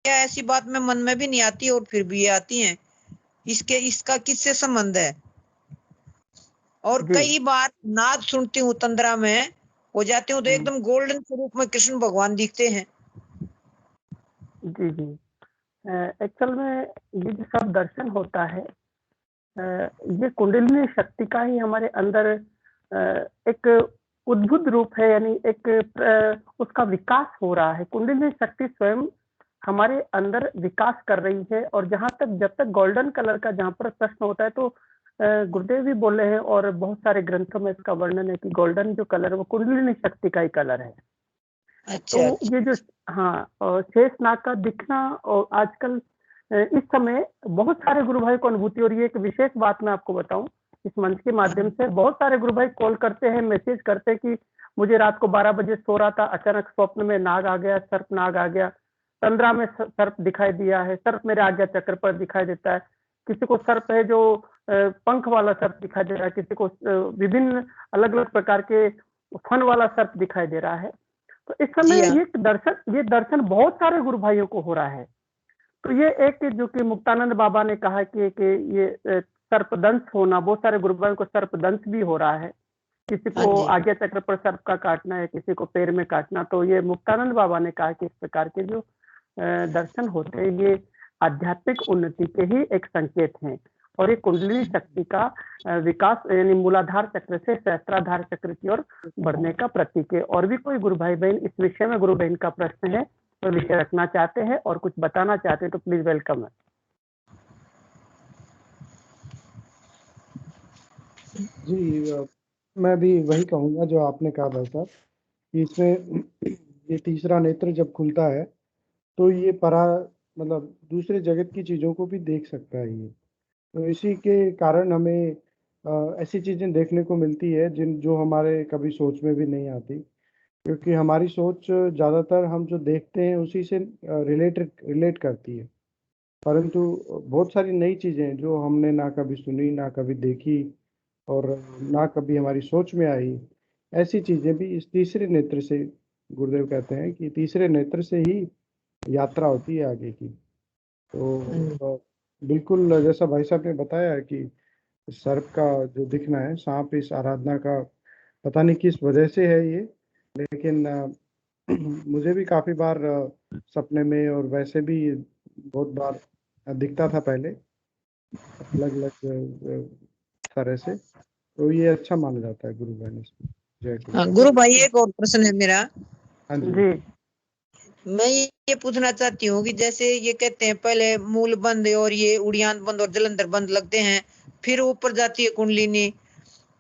क्या ऐसी बात में मन में भी नहीं आती और फिर भी ये आती हैं। इसका किससे संबंध है? और जी कई बार नाद सुनती हूँ, तंद्रा में हो जाती हूँ तो एकदम गोल्डन स्वरूप में कृष्ण भगवान दिखते हैं। जी जी। एक्चुअल में ये जो सब दर्शन होता है, ये कुंडलिनी शक्ति का ही हमारे अंदर एक उद्भुत रूप है, यानी एक उसका विकास हो रहा है। कुंडलिनी शक्ति स्वयं हमारे अंदर विकास कर रही है। और जहां तक जब तक गोल्डन कलर का जहां पर प्रश्न होता है, तो गुरुदेव भी बोले हैं और बहुत सारे ग्रंथों में इसका वर्णन है कि गोल्डन जो कलर है वो कुंडलिनी शक्ति का ही कलर है। तो अच्छा अच्छा। ये जो हाँ, और शेष नाग का दिखना, और आजकल इस समय बहुत सारे गुरु भाई को अनुभूति हो रही है। एक विशेष बात मैं आपको बताऊं, इस मंच के माध्यम से बहुत सारे गुरु भाई कॉल करते हैं, मैसेज करते हैं कि मुझे रात को 12 बजे सो रहा था, अचानक स्वप्न में नाग आ गया, सर्प नाग आ गया, तंद्रा में सर्प दिखाई दिया है, सर्प मेरे आज्ञा चक्र पर दिखाई देता है। किसी को सर्प है जो पंख वाला सर्प दिखाई दे रहा है, किसी को विभिन्न अलग अलग प्रकार के फन वाला सर्प दिखाई दे रहा है। तो इस जी समय हाँ। ये दर्शन बहुत सारे गुरु भाइयों को हो रहा है। तो ये एक जो कि मुक्तानंद बाबा ने कहा कि ये सर्पदंश होना, बहुत सारे गुरु भाइयों को सर्पदंश भी हो रहा है। किसी हाँ को जी। आज्ञा चक्र पर सर्प का काटना है, किसी को पैर में काटना। तो ये मुक्तानंद बाबा ने कहा कि इस प्रकार के जो दर्शन होते हैं, ये आध्यात्मिक उन्नति के ही एक संकेत हैं। और ये कुंडलिनी शक्ति का विकास, यानी मूलाधार चक्र से सहस्त्राधार चक्र की ओर बढ़ने का प्रतीक है। और भी कोई गुरु भाई बहन इस विषय में गुरु बहन का प्रश्न है तो विषय रखना चाहते हैं और कुछ बताना चाहते हैं तो प्लीज वेलकम है। जी, मैं भी वही कहूँगा जो आपने कहा भाई साहब, कि इसमें ये तीसरा नेत्र जब खुलता है तो ये मतलब दूसरे जगत की चीज़ों को भी देख सकता है ये। तो इसी के कारण हमें ऐसी चीज़ें देखने को मिलती है जो हमारे कभी सोच में भी नहीं आती, क्योंकि हमारी सोच ज़्यादातर हम जो देखते हैं उसी से रिलेट करती है। परंतु बहुत सारी नई चीज़ें जो हमने ना कभी सुनी, ना कभी देखी और ना कभी हमारी सोच में आई, ऐसी चीज़ें भी इस तीसरे नेत्र से, गुरुदेव कहते हैं कि तीसरे नेत्र से ही यात्रा होती है आगे की। तो बिल्कुल जैसा भाई साहब ने बताया कि सर्प का जो दिखना है, सांप इस आराधना का पता नहीं किस वजह से है ये, लेकिन मुझे भी काफ़ी बार सपने में और वैसे भी बहुत बार दिखता था पहले, अलग अलग तरह से। तो ये अच्छा माना जाता है गुरु बहन इसमें। जय गुरु। हाँ गुरु भाई, एक और प्रश्न है मेरा। हाँ जी। जी मैं ये पूछना चाहती हूँ कि जैसे ये कहते हैं पहले मूल बंद और ये उड़ियान बंद और जलंधर बंद लगते हैं, फिर ऊपर जाती है कुंडलिनी।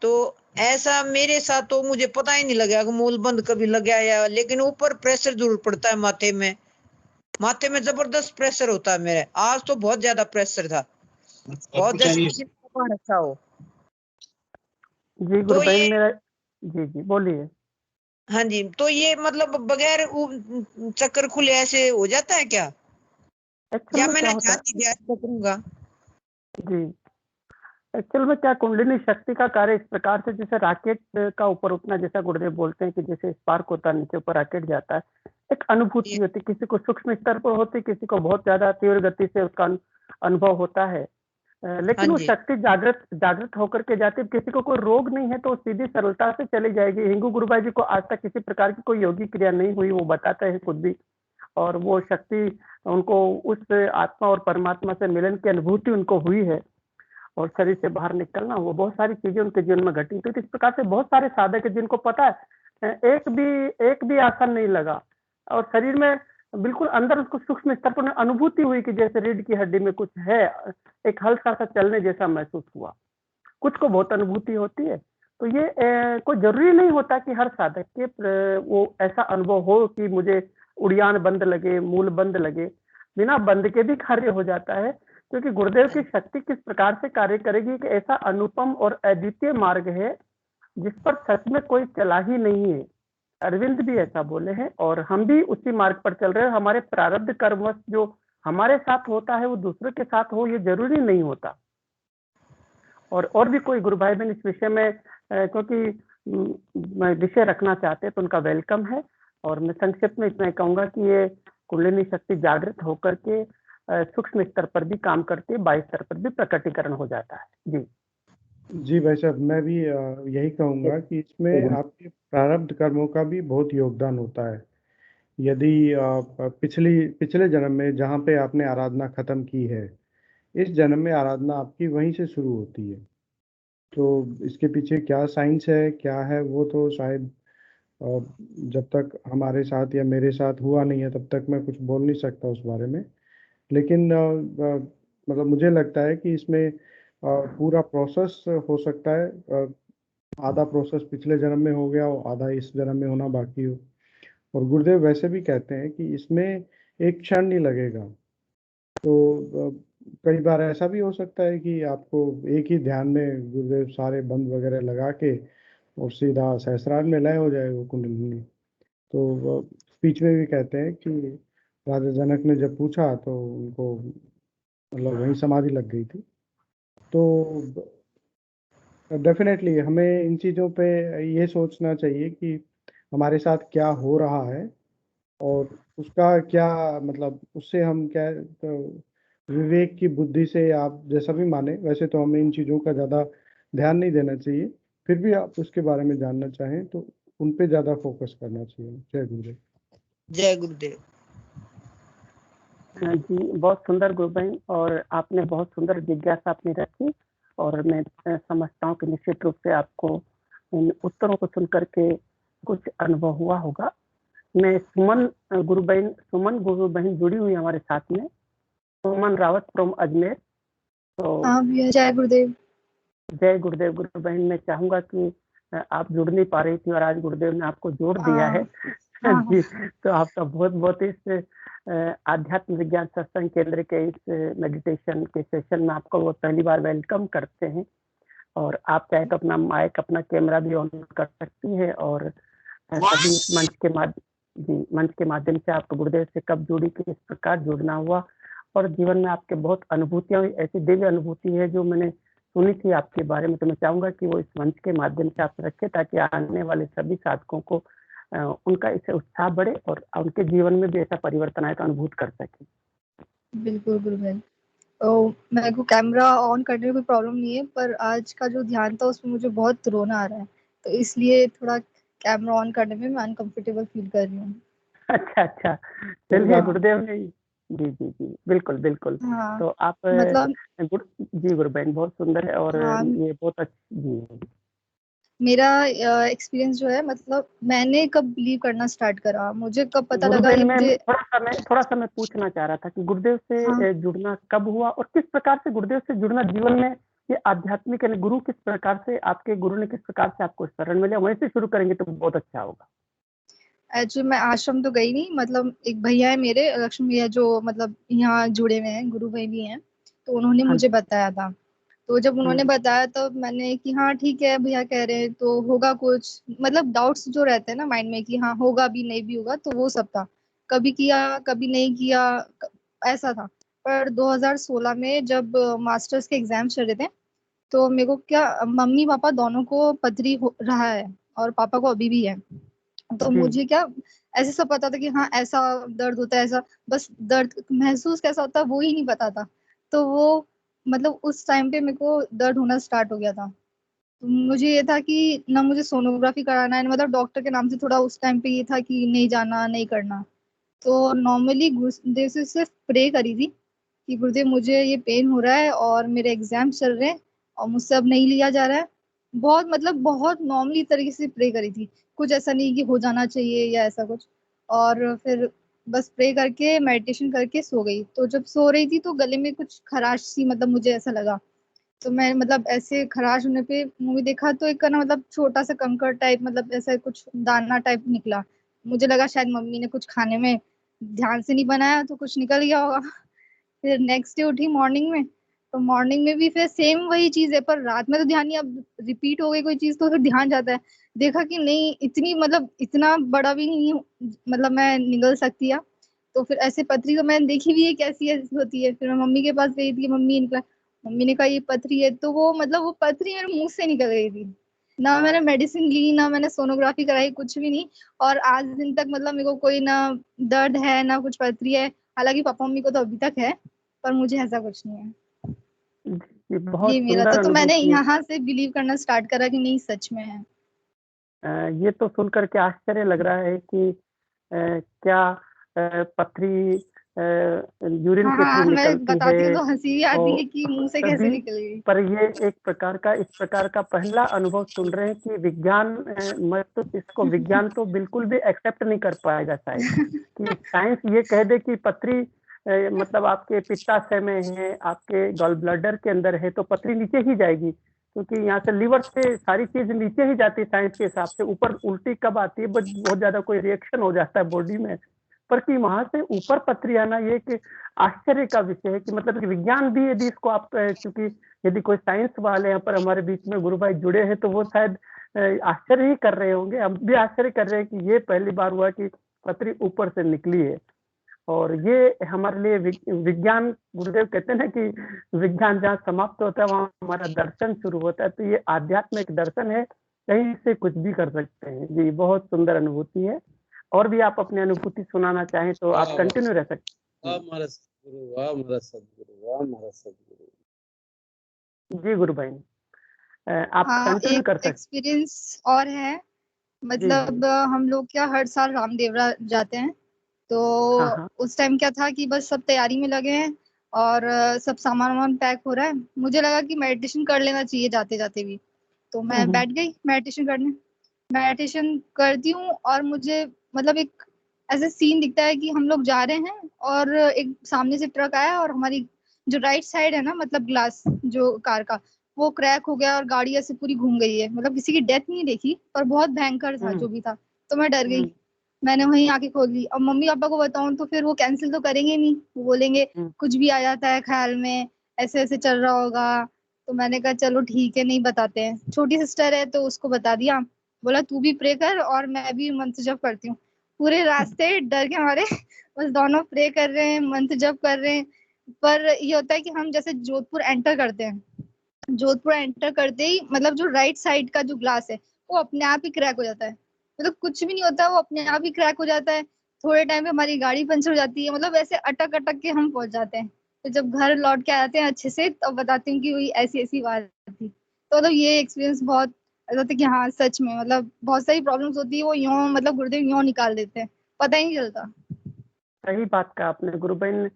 तो ऐसा मेरे साथ तो मुझे पता ही नहीं लगा कि मूल बंद कभी लगा या, लेकिन ऊपर प्रेशर जरूर पड़ता है माथे में। माथे में जबरदस्त प्रेशर होता है मेरे। आज तो बहुत ज्यादा प्रेशर था, बहुत जैसे किसी ने दबा रखा हो। जी गुरु तो बहन ये, मेरा, जी जी बोलिए। हाँ जी, तो ये मतलब बगैर चक्कर खुले ऐसे हो जाता है क्या, एक्चुअल या में क्या मैंने होता ध्यान नहीं दिया, ऐसा करूंगा? है जी, एक्चुअल में क्या, कुंडलिनी शक्ति का कार्य इस प्रकार से, जैसे रॉकेट का ऊपर उठना, जैसा गुरुदेव बोलते हैं कि जैसे स्पार्क होता है नीचे ऊपर रॉकेट जाता है, एक अनुभूति होती है। किसी को सूक्ष्म स्तर पर होती है, किसी को बहुत ज्यादा तीव्र गति से उसका अनुभव होता है। हाँ लेकिन वो जी। शक्ति जागृत जागृत होकर के जाती है। किसी को कोई रोग नहीं है तो वो सीधी सरलता से चली जाएगी। हिंगू गुरु भाई जी को आज तक किसी प्रकार की कोई योगी क्रिया नहीं हुई, वो बताते हैं खुद भी। और वो शक्ति उनको उस आत्मा और परमात्मा से मिलन की अनुभूति उनको हुई है। और शरीर से बाहर निकलना, वो बहुत सारी चीजें उनके जीवन में घटी। तो इस प्रकार से बहुत सारे साधक हैं जिनको पता है एक भी आसन नहीं लगा और शरीर में बिल्कुल अंदर उसको सूक्ष्म स्तर पर अनुभूति हुई कि जैसे रीढ़ की हड्डी में कुछ है, एक हल्का सा चलने जैसा महसूस हुआ। कुछ को बहुत अनुभूति होती है। तो ये कोई जरूरी नहीं होता कि हर साधक के वो ऐसा अनुभव हो कि मुझे उड़ियान बंद लगे, मूल बंद लगे। बिना बंद के भी कार्य हो जाता है, क्योंकि गुरुदेव की शक्ति किस प्रकार से कार्य करेगी कि ऐसा अनुपम और अद्वितीय मार्ग है जिस पर सच में कोई चला ही नहीं है। अरविंद भी ऐसा बोले हैं और हम भी उसी मार्ग पर चल रहे हैं। हमारे प्रारब्ध कर्मवश जो हमारे साथ होता है वो दूसरे के साथ हो, ये जरूरी नहीं होता। और भी कोई गुरु भाई बहन इस विषय में क्योंकि मैं विषय रखना चाहते हैं तो उनका वेलकम है। और मैं संक्षिप्त में इतना कहूंगा कि ये कुंडलिनी शक्ति जागृत होकर के सूक्ष्म स्तर पर भी काम करती है, बाह्य स्तर पर भी प्रकटीकरण हो जाता है। जी जी भाई साहब, मैं भी यही कहूँगा कि इसमें आपके प्रारब्ध कर्मों का भी बहुत योगदान होता है। यदि पिछले जन्म में जहाँ पे आपने आराधना खत्म की है, इस जन्म में आराधना आपकी वहीं से शुरू होती है। तो इसके पीछे क्या साइंस है, क्या है, वो तो शायद अ, जब तक हमारे साथ या मेरे साथ हुआ नहीं है तब तक मैं कुछ बोल नहीं सकता उस बारे में। लेकिन मतलब मुझे लगता है कि इसमें पूरा प्रोसेस हो सकता है। आधा प्रोसेस पिछले जन्म में हो गया हो, आधा इस जन्म में होना बाकी हो। और गुरुदेव वैसे भी कहते हैं कि इसमें एक क्षण नहीं लगेगा। तो कई बार ऐसा भी हो सकता है कि आपको एक ही ध्यान में गुरुदेव सारे बंद वगैरह लगा के और सीधा सहस्रार में लय हो जाए वो कुंडलिनी। तो स्पीच में भी कहते हैं कि राजा जनक ने जब पूछा तो उनको मतलब वहीं समाधि लग गई थी। तो डेफिनेटली हमें इन चीज़ों पे ये सोचना चाहिए कि हमारे साथ क्या हो रहा है और उसका क्या मतलब उससे हम क्या तो विवेक की बुद्धि से आप जैसा भी माने, वैसे तो हमें इन चीज़ों का ज़्यादा ध्यान नहीं देना चाहिए। फिर भी आप उसके बारे में जानना चाहें तो उन पे ज़्यादा फोकस करना चाहिए। जय गुरुदेव। जय गुरुदेव। जी बहुत सुंदर गुरु बहन, और आपने बहुत सुंदर जिज्ञासा अपनी रखी, और मैं समझता हूँ कि निश्चित रूप से आपको इन उत्तरों को सुन करके कुछ अनुभव हुआ होगा। मैं सुमन गुरु बहन जुड़ी हुई हमारे साथ में, सुमन रावत फ्रॉम अजमेर। तो हाँ भैया, जय गुरुदेव। जय गुरुदेव। गुरु बहन, मैं चाहूंगा कि आप जुड़ नहीं पा रही थी और आज गुरुदेव ने आपको जोड़ दिया है। हाँ। जी, तो आपका बहुत बहुत इस आध्यात्म विज्ञान सत्संग केंद्र के इस मेडिटेशन के सेशन में आपको वो पहली बार वेलकम करते हैं। और आप चाहे तो अपना माइक, अपना कैमरा भी ऑन कर सकती है, और सभी मंच के माध्यम से आपको गुरुदेव से कब जुड़ी, किस प्रकार जुड़ना हुआ, और जीवन में आपके बहुत अनुभूतियां, ऐसी दिव्य अनुभूति है जो मैंने सुनी थी आपके बारे में। तो मैं चाहूंगा कि वो इस मंच के माध्यम से आप रखें, ताकि आने वाले सभी साधकों को उनका इससे उत्साह बढ़े और उनके जीवन में भी ऐसा परिवर्तन आए तो अनुभूत कर सके। बिल्कुल गुरु बहन। तो मेरे को कैमरा ऑन करने में कोई प्रॉब्लम नहीं है, पर आज का जो ध्यान था उसमें मुझे बहुत रोना आ रहा है, तो इसलिए थोड़ा कैमरा ऑन करने में मैं अनकंफर्टेबल फील कर रही हूँ। अच्छा, चलिए गुरुदेव ने जी बिल्कुल बिल्कुल। हाँ, तो आप मतलब जी गुरु बहन, बहुत सुंदर है, और हाँ, ये बहुत अच्छी जी। मेरा एक्सपीरियंस जो है, मतलब मैंने कब बिलीव करना स्टार्ट करा, मुझे कब पता लगा गुरुदेव ये में मुझे। थोड़ा सा मैं पूछना चाह रहा था कि गुरुदेव से हाँ, जुड़ना कब हुआ, और किस प्रकार से गुरुदेव से जुड़ना जीवन में ये आध्यात्मिक, यानी गुरु किस प्रकार से, आपके गुरु ने किस प्रकार से आपको शरण मिले, वहीं से शुरू करेंगे तो बहुत अच्छा होगा। एक्चुअली मैं आश्रम तो गई नहीं, मतलब एक भैया है मेरे, लक्ष्मी भैया, जो मतलब यहाँ जुड़े हुए हैं, गुरु भाई भी हैं, तो उन्होंने हाँ मुझे बताया था। तो जब उन्होंने हम्म, बताया तब मैंने कि हाँ ठीक है, भैया कह रहे हैं तो होगा कुछ, मतलब डाउट्स जो रहते हैं ना माइंड में कि हाँ होगा भी नहीं भी होगा, तो वो सब था। कभी किया कभी नहीं किया, ऐसा था। पर 2016 में जब मास्टर्स के एग्जाम चल रहे थे, तो मेरे को क्या, मम्मी पापा दोनों को पथरी हो रहा है, और पापा को अभी भी है। तो जी मुझे क्या, ऐसे सब पता था कि हाँ ऐसा दर्द होता है, ऐसा, बस दर्द महसूस कैसा होता है वो ही नहीं पता था। तो वो मतलब उस टाइम पे मेरे को दर्द होना स्टार्ट हो गया था। तो मुझे ये था कि ना मुझे सोनोग्राफी कराना है, मतलब डॉक्टर के नाम से थोड़ा उस टाइम पे ये था कि नहीं जाना नहीं करना। तो नॉर्मली गुरुदेव से सिर्फ प्रे करी थी कि गुरुदेव मुझे ये पेन हो रहा है और मेरे एग्जाम चल रहे हैं और मुझसे अब नहीं लिया जा रहा है। बहुत मतलब बहुत नॉर्मली तरीके से प्रे करी थी, कुछ ऐसा नहीं कि हो जाना चाहिए या ऐसा कुछ। और फिर बस प्रे करके मेडिटेशन करके सो गई। तो जब सो रही थी तो गले में कुछ खराश सी, मतलब मुझे ऐसा लगा। तो मैं मतलब ऐसे खराश होने पे मूवी देखा तो एक ना, मतलब छोटा सा कंकर टाइप, मतलब ऐसा कुछ दाना टाइप निकला। मुझे लगा शायद मम्मी ने कुछ खाने में ध्यान से नहीं बनाया तो कुछ निकल गया होगा। फिर नेक्स्ट डे उठी मॉर्निंग में, तो मॉर्निंग में भी फिर सेम वही चीज है, पर रात में तो ध्यान नहीं, अब रिपीट हो गई कोई चीज तो फिर ध्यान जाता है। देखा कि नहीं इतनी, मतलब इतना बड़ा भी नहीं हूँ, मतलब मैं निगल सकती है। तो फिर ऐसे पथरी तो मैंने देखी भी है कैसी ऐसी होती है। फिर मैं मम्मी के पास गई थी, मम्मी निकला, मम्मी ने कहा ये पथरी है, तो वो मतलब वो पथरी मेरे मुंह से निकल गई थी। ना मैंने मेडिसिन ली, ना मैंने सोनोग्राफी कराई, कुछ भी नहीं। और आज दिन तक मतलब मेरे को कोई ना दर्द है ना कुछ पथरी है। हालांकि पापा मम्मी को तो अभी तक है, पर मुझे ऐसा कुछ नहीं है। ये बहुत ये मेरा सुंदर तो मैंने अनुभूति है। यहाँ से बिलीव करना स्टार्ट करा कि नहीं सच में है। ये तो सुन करके आश्चर्य लग रहा है कि क्या पथरी यूरिन के थ्रू हाँ, मैं निकलती है बताती हूँ तो हंसी भी आती है कि और मुंह से कैसे तभी, निकल गई। पर ये एक प्रकार का, इस प्रकार का पहला अनुभव सुन रहे हैं कि विज्ञान, मैं तो इसको विज्ञान तो बिल्कुल भी एक्सेप्ट नहीं कर पाएगा शायद, कि साइंस ये कह दे कि पथरी मतलब आपके पित्ताशय में है, आपके गॉल ब्लैडर के अंदर है, तो पथरी नीचे ही जाएगी, क्योंकि यहाँ से लीवर से सारी चीज नीचे ही जाती है साइंस के हिसाब से। ऊपर उल्टी कब आती है, बस बहुत ज्यादा कोई रिएक्शन हो जाता है बॉडी में, पर कि वहां से ऊपर पथरी आना, ये एक आश्चर्य का विषय है कि मतलब कि विज्ञान भी यदि इसको आप, क्योंकि यदि कोई साइंस वाले यहाँ पर हमारे बीच में गुरु भाई जुड़े हैं तो वो शायद आश्चर्य ही कर रहे होंगे, हम भी आश्चर्य कर रहे हैं कि ये पहली बार हुआ कि पथरी ऊपर से निकली है। और ये हमारे लिए विज्ञान, गुरुदेव कहते हैं ना कि विज्ञान जहाँ समाप्त होता है वहाँ हमारा दर्शन शुरू होता है, तो ये आध्यात्मिक दर्शन है, कहीं से कुछ भी कर सकते हैं जी। बहुत सुंदर अनुभूति है। और भी आप अपनी अनुभूति सुनाना चाहें तो आप कंटिन्यू रह सकते वाह हमारा सदगुरु, वाह हमारा सदगुरु, वाह हमारा सदगुरु। जी गुरु भाई, आप हाँ, कंटिन्यू एक कर सकते एक्सपीरियंस और है। जी जी। मतलब हम लोग क्या हर साल रामदेवरा जाते हैं। तो हाँ हाँ। उस टाइम क्या था कि बस सब तैयारी में लगे हैं और सब सामान वामान पैक हो रहा है। मुझे लगा कि मेडिटेशन कर लेना चाहिए जाते जाते भी। तो मैं बैठ गई मेडिटेशन करने। मेडिटेशन करती हूँ और मुझे मतलब एक ऐसा सीन दिखता है कि हम लोग जा रहे हैं और एक सामने से ट्रक आया और हमारी जो राइट साइड है ना, मतलब ग्लास जो कार का, वो क्रैक हो गया और गाड़ी ऐसे पूरी घूम गई है। मतलब किसी की डेथ नहीं देखी, पर बहुत भयंकर था जो भी था। तो मैं डर गई। मैंने वहीं आके खोल ली। अब मम्मी पापा को बताऊं तो फिर वो कैंसिल तो करेंगे नहीं, वो बोलेंगे कुछ भी आ जाता है ख्याल में, ऐसे ऐसे चल रहा होगा। तो मैंने कहा चलो ठीक है, नहीं बताते हैं। छोटी सिस्टर है तो उसको बता दिया। बोला तू भी प्रे कर और मैं भी मंत्र जप करती हूँ। पूरे रास्ते डर के हमारे बस दोनों प्रे कर रहे हैं, मंत्र जप कर रहे हैं। पर ये होता है कि हम जैसे जोधपुर एंटर करते हैं, जोधपुर एंटर करते ही मतलब जो राइट साइड का जो ग्लास है वो अपने आप ही क्रैक हो जाता है। मतलब कुछ भी नहीं होता, वो अपने आप ही क्रैक हो जाता है। थोड़े टाइम पे हमारी गाड़ी पंचर हो जाती है। मतलब ऐसे अटक अटक के हम पहुंच जाते हैं। तो जब घर लौट के आते हैं अच्छे से, तब बताती हूँ कि वही ऐसी ऐसी बात थी। तो मतलब ये एक्सपीरियंस बहुत ऐसा था कि हाँ सच में मतलब बहुत सारी प्रॉब्लम्स होती है, वो यूं मतलब गुरुदेव यूं निकाल देते हैं, पता ही नहीं चलता। सही बात कहा आपने गुरु बहन।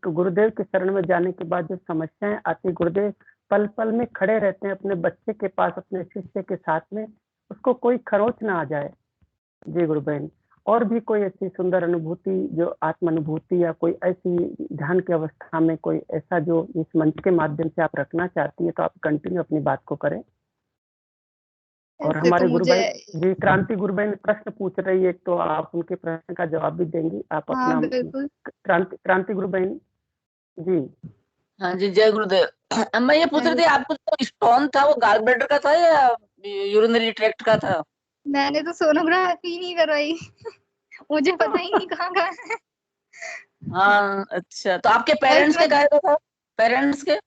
गुरुदेव के शरण में जाने के बाद जो समस्याएं आती, गुरुदेव पल पल में खड़े रहते हैं अपने बच्चे के पास, अपने शिष्य के साथ में, उसको कोई खरोच ना आ जाए। जी गुरु बहन, और भी कोई ऐसी सुंदर अनुभूति, जो आत्म अनुभूति या कोई ऐसी ध्यान की अवस्था में कोई ऐसा जो इस मंच के माध्यम से आप रखना चाहती है, तो आप कंटिन्यू अपनी बात को करें। और ऐसे तो हमारे गुरु मुझे बहन जी, क्रांति गुरु बहन प्रश्न पूछ रही है, तो आप उनके प्रश्न का जवाब भी देंगी। आप हाँ अपना, बिल्कुल। क्रांति गुरु बहन जी। हाँ जी, जय गुरुदेव। मैं ये पूछ रही थी, आपको जो स्टोन था वो गॉल ब्लैडर का था या यूरिनरी ट्रैक्ट का था? मैंने तो सोनोग्राफी नहीं करवाई मुझे पता ही नहीं कहाँ का है। हाँ अच्छा, तो आपके बस पेरेंट्स के मैं कहे था? पेरेंट्स के?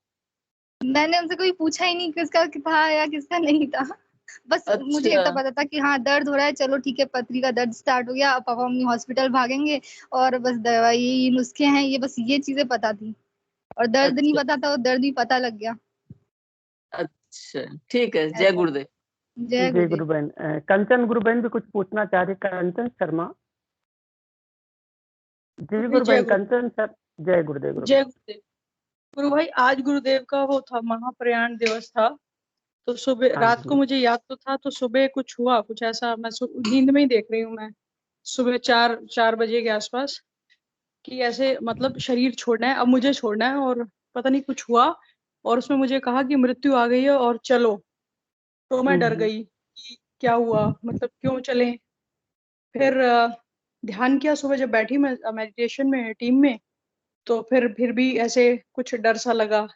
मैंने उनसे कोई पूछा ही नहीं किसका था या किसका नहीं था। बस मुझे अच्छा इतना पता था कि हाँ दर्द हो रहा है, चलो ठीक है, पथरी का दर्द स्टार्ट हो गया, अब पापा मम्मी हॉस्पिटल भागेंगे और बस दवाई नुस्खे हैं, ये बस ये चीजें पता थी। और दर्द नहीं अच्छा पता था, और दर्द भी पता लग गया। अच्छा, ठीक है, जय ऐसा। गुरुदेव। जय जी गुरुदेव। गुरु बहन, कंचन गुरु बहन भी कुछ पूछना चाह रही, कंचन शर्मा जी। गुरु जय बहन गुरु, कंचन सर, जय गुरुदेव। गुरु जय गुरुदेव। गुरु भाई, आज गुरुदेव का वो था, महाप्रयाण दिवस था। तो सुबह, हाँ रात को जी। मुझे याद तो था, तो सुबह कुछ हुआ, कुछ ऐसा, मैं नींद में ही देख रही हूँ मैं, सुबह 4 बजे के आसपास, कि ऐसे मतलब शरीर छोड़ना है, अब मुझे छोड़ना है, और पता नहीं कुछ हुआ, और उसमें मुझे कहा कि मृत्यु आ गई है और चलो। तो मैं डर गई कि क्या हुआ, मतलब क्यों चलें। फिर ध्यान किया सुबह जब बैठी मैं मेडिटेशन में टीम में, तो फिर भी ऐसे कुछ डर सा लगा।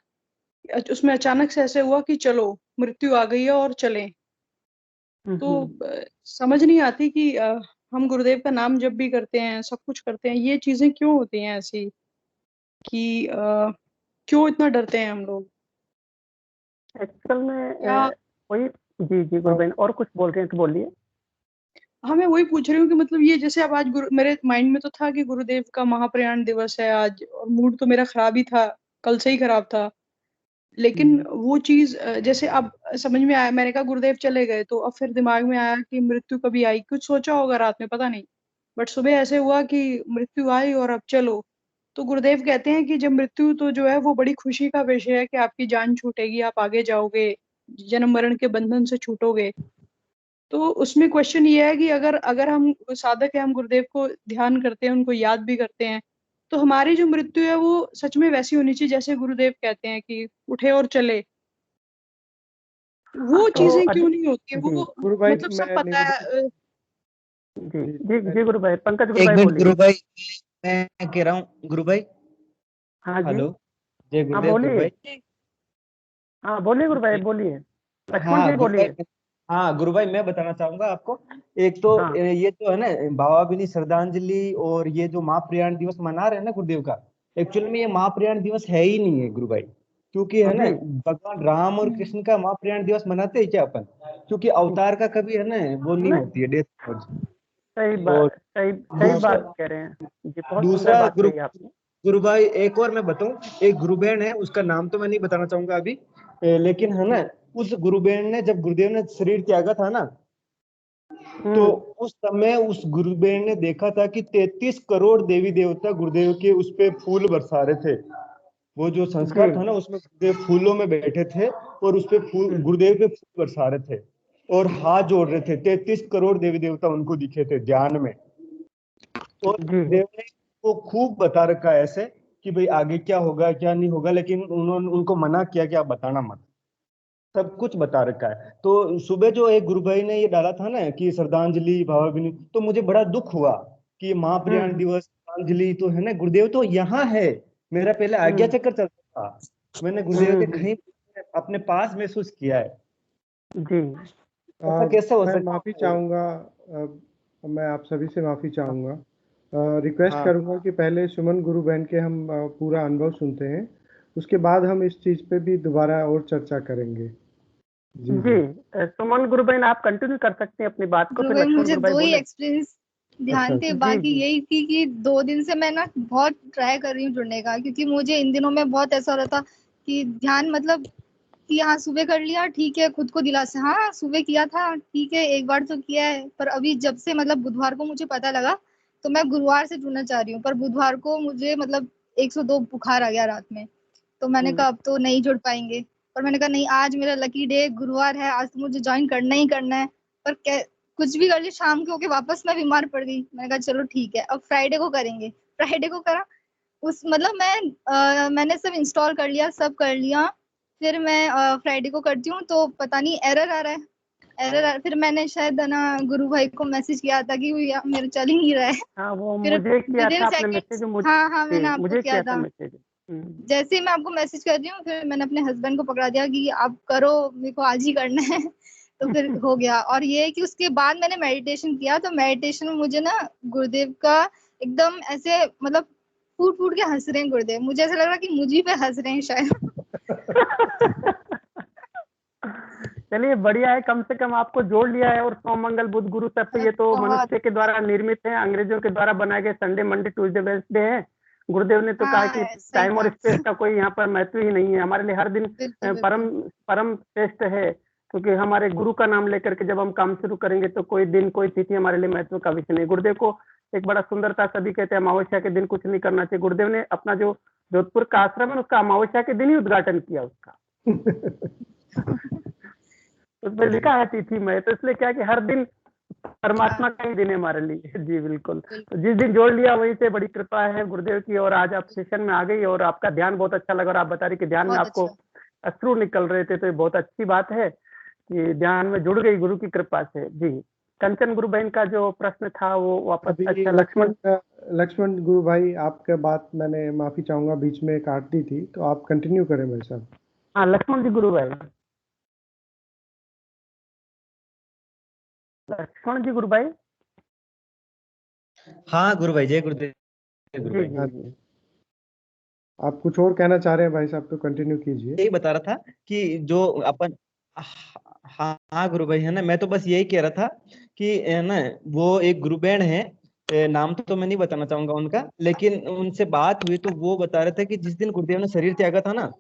उसमें अचानक से ऐसे हुआ कि चलो, मृत्यु आ गई है और चलें। तो समझ नहीं आती कि हम गुरुदेव का नाम जब भी करते हैं, सब कुछ करते हैं, ये चीजें क्यों होती हैं ऐसी, कि क्यों इतना डरते हैं हम लोग? एक्चुअल क्या? में कोई जी जी गुरु बहन, और कुछ बोल रहे हैं तो बोलिए। हाँ, मैं वही पूछ रही हूँ कि मतलब ये जैसे अब आज मेरे माइंड में तो था कि गुरुदेव का महाप्रयाण दिवस है आज, और मूड तो मेरा खराब ही था, कल से ही खराब था। लेकिन वो चीज जैसे अब समझ में आया, मैंने कहा गुरुदेव चले गए, तो अब फिर दिमाग में आया कि मृत्यु कभी आई, कुछ सोचा होगा रात में पता नहीं, बट सुबह ऐसे हुआ कि मृत्यु आई और अब चलो। तो गुरुदेव कहते हैं कि जब मृत्यु तो जो है वो बड़ी खुशी का विषय है कि आपकी जान छूटेगी, आप आगे जाओगे, जन्म मरण के बंधन से छूटोगे। तो उसमें क्वेश्चन ये है कि अगर अगर हम साधक है, हम गुरुदेव को ध्यान करते हैं, उनको याद भी करते हैं, तो हमारी जो मृत्यु है वो सच में वैसी होनी चाहिए जैसे गुरुदेव कहते हैं कि उठे और चले। वो तो चीजें क्यों नहीं होती है जी वो, गुरु भाई मतलब सब मैं पता है। जी जी जी गुरु भाई, पंकज गुरु एक भाई मिनट बोलिए। गुरु भाई, मैं कह रहा हूँ गुरु भाई। हाँ जी, हेलो, जय हाँ गुरुदेव गुरु बोलिए, भाई। हाँ बोलिए गुरु भाई बोलिए, लक्ष्मण हाँ जी गुरु बोलिए। भाई, हाँ गुरु भाई, मैं बताना चाहूंगा आपको। एक तो हाँ ये जो है ना भावाभिनी श्रद्धांजलि और ये जो महाप्रयाण दिवस मना रहे हैं ना गुरुदेव का, एक्चुअल में ये महाप्रयाण दिवस है ही नहीं है गुरु भाई। क्योंकि है ना जी भगवान राम और कृष्ण का महाप्रयाण दिवस मनाते हैं क्या अपन? क्योंकि अवतार का कभी है ना वो नहीं नहीं, होती है, डेथ। सही और बात, सही सही दूसरा बात कह रहे हैं जी, बहुत सुंदर दूसरा बात गुरु कही आपने। गुरु भाई एक और मैं बताऊं, एक गुरु बहन है, उसका नाम तो मैं नहीं बताना चाहूंगा अभी, लेकिन है ना उस गुरु बहन ने जब गुरुदेव ने शरीर त्यागा था ना, तो उस समय उस गुरु बहन ने देखा था कि 33 करोड़ देवी देवता गुरुदेव के उस पे फूल बरसा रहे थे। वो जो संस्कार जी था ना उसमें गुरुदेव फूलों में बैठे थे और उस पे फूल गुरुदेव पे फूल बरसा रहे थे और हाथ जोड़ रहे थे। 33 करोड़ देवी देवता उनको दिखे थे ध्यान में। और जी देव ने वो खूब बता रखा है ऐसे कि भाई आगे क्या होगा क्या नहीं होगा, लेकिन उन्होंने उनको मना किया कि आप बताना मत, सब कुछ बता रखा है। तो सुबह जो एक गुरु भाई ने ये डाला था ना कि श्रद्धांजलि भावाभिनी, तो मुझे बड़ा दुख हुआ कि महाप्रयाण दिवस श्रद्धांजलि तो है ना, गुरुदेव तो यहाँ है। मेरा पहले आज्ञा चक्कर चलता था, मैंने गुरुदेव के कहीं अपने पास महसूस किया है। जी ऐसा कैसे हो मैं सकता माफ़ी है? चाहूँगा, मैं आप सभी से माफ़ी चाहूँगा, रिक्वेस्ट हाँ करूँगा कि पहले सुमन गुरु बहन के हम पूरा अनुभव सुनते हैं, उसके बाद हम इस चीज़ पे भी दोबारा और चर्चा करेंगे। जी जी सुमन गुरु बहन आप कंटिन्यू कर सकते हैं अपनी बात को, गुरु फिर भाई लक्ष्मण मुझे गुरु भाई 2 ही बोले। एक्सपीरियंस अच्छा ध्यान थे, जी बाकी जी यही थी कि 2 दिन से मैं ना बहुत ट्राई कर रही हूँ जुड़ने का, क्योंकि मुझे इन दिनों में बहुत ऐसा हो रहा था कि ध्यान मतलब कि हाँ सुबह कर लिया ठीक है, खुद को दिलासा हाँ सुबह किया था ठीक है, एक बार तो किया है, पर अभी जब से मतलब बुधवार को मुझे पता लगा, तो मैं गुरुवार से जुड़ना चाह रही हूँ, पर बुधवार को मुझे मतलब 102 बुखार आ गया रात में, तो मैंने कहा अब तो नहीं जुड़ पाएंगे। पर मैंने कहा नहीं, आज मेरा लकी डे गुरुवार है, आज तो मुझे ज्वाइन करना ही करना है। पर कुछ भी कर ली, शाम को होके वापस मैं बीमार पड़ गई, मैंने कहा चलो ठीक है अब फ्राइडे को करेंगे। फ्राइडे को करा, उस मतलब मैंने सब इंस्टॉल कर लिया, सब कर लिया, फिर मैं फ्राइडे को करती हूँ तो पता नहीं एरर आ रहा है, फिर मैंने शायद ना गुरु भाई को मैसेज किया था कि भैया मेरा चल ही नहीं रहा है। हाँ वो फिर मुझे किया विद इन था आपने सेकेंड्स, मैसेज, मुझे हाँ हाँ मैंने आपको मुझे किया किया था था। मैसेज। जैसे ही मैं आपको मैसेज कर रही हूँ, फिर मैंने अपने हस्बैंड को पकड़ा दिया कि आप करो, मेरे को आज ही करना है। तो फिर हो गया। और ये है कि उसके बाद मैंने मेडिटेशन किया, तो मेडिटेशन में मुझे ना गुरुदेव का एकदम ऐसे मतलब फूट फूट के हंस रहे हैं गुरुदेव, मुझे ऐसा लग रहा है कि मुझे पे हंस रहे हैं शायद। चलिए बढ़िया है, कम से कम आपको जोड़ लिया है। और सोम मंगल बुध गुरु तब ये तो बहुत मनुष्य के द्वारा निर्मित है, अंग्रेजों के द्वारा बनाए गए संडे मंडे ट्यूसडे वेडनेसडे है। गुरुदेव ने तो कहा कि हाँ सही टाइम और बात, स्पेस का कोई यहाँ पर महत्व ही नहीं है, हमारे लिए हर दिन बिल्कुल परम बिल्कुल परम श्रेष्ठ है। क्योंकि हमारे गुरु का नाम लेकर के जब हम काम शुरू करेंगे तो कोई दिन कोई तिथि हमारे लिए महत्व का विषय नहीं। गुरुदेव को एक बड़ा सुंदरता, सभी कहते हैं अमावस्या के दिन कुछ नहीं करना चाहिए, गुरुदेव ने अपना जो जोधपुर का आश्रम है उसका अमावस्या के दिन ही उद्घाटन किया उसका। उसमें लिखा है तिथि में, तो इसलिए क्या कि हर दिन परमात्मा का ही दिन है हमारे लिए। जी बिल्कुल, तो जिस दिन जोड़ लिया वहीं से बड़ी कृपा है गुरुदेव की। और आज आप सेशन में आ गई और आपका ध्यान बहुत अच्छा लगा, और आप बता रही कि ध्यान में बहुत आपको अच्छा। अश्रु निकल रहे थे, तो ये बहुत अच्छी बात है कि ध्यान में जुड़ गई गुरु की कृपा से। जी कंचन गुरु बहन का जो प्रश्न था वो वापस, अभी अच्छा लक्ष्मण लक्ष्मण गुरु भाई आपके बात मैंने माफ़ी चाहूँगा बीच में काट दी थी, तो आप कंटिन्यू करें भाई साहब। हाँ लक्ष्मण जी गुरु भाई, लक्ष्मण जी गुरु भाई। हाँ गुरु भाई, जय गुरुदेव गुरु जी भाई। जी जी आप कुछ और कहना चाह रहे हैं भाई साहब तो कंटिन्यू कीजिए। यही बता रहा था कि जो अपन, हाँ हाँ गुरु भाई, है ना, मैं तो बस यही कह रहा था कि है ना, वो एक गुरु बहन है, नाम तो मैं नहीं बताना चाहूंगा उनका, लेकिन उनसे बात हुई तो वो बता रहे थे कि जिस दिन गुरुदेव ने शरीर त्यागा था ना,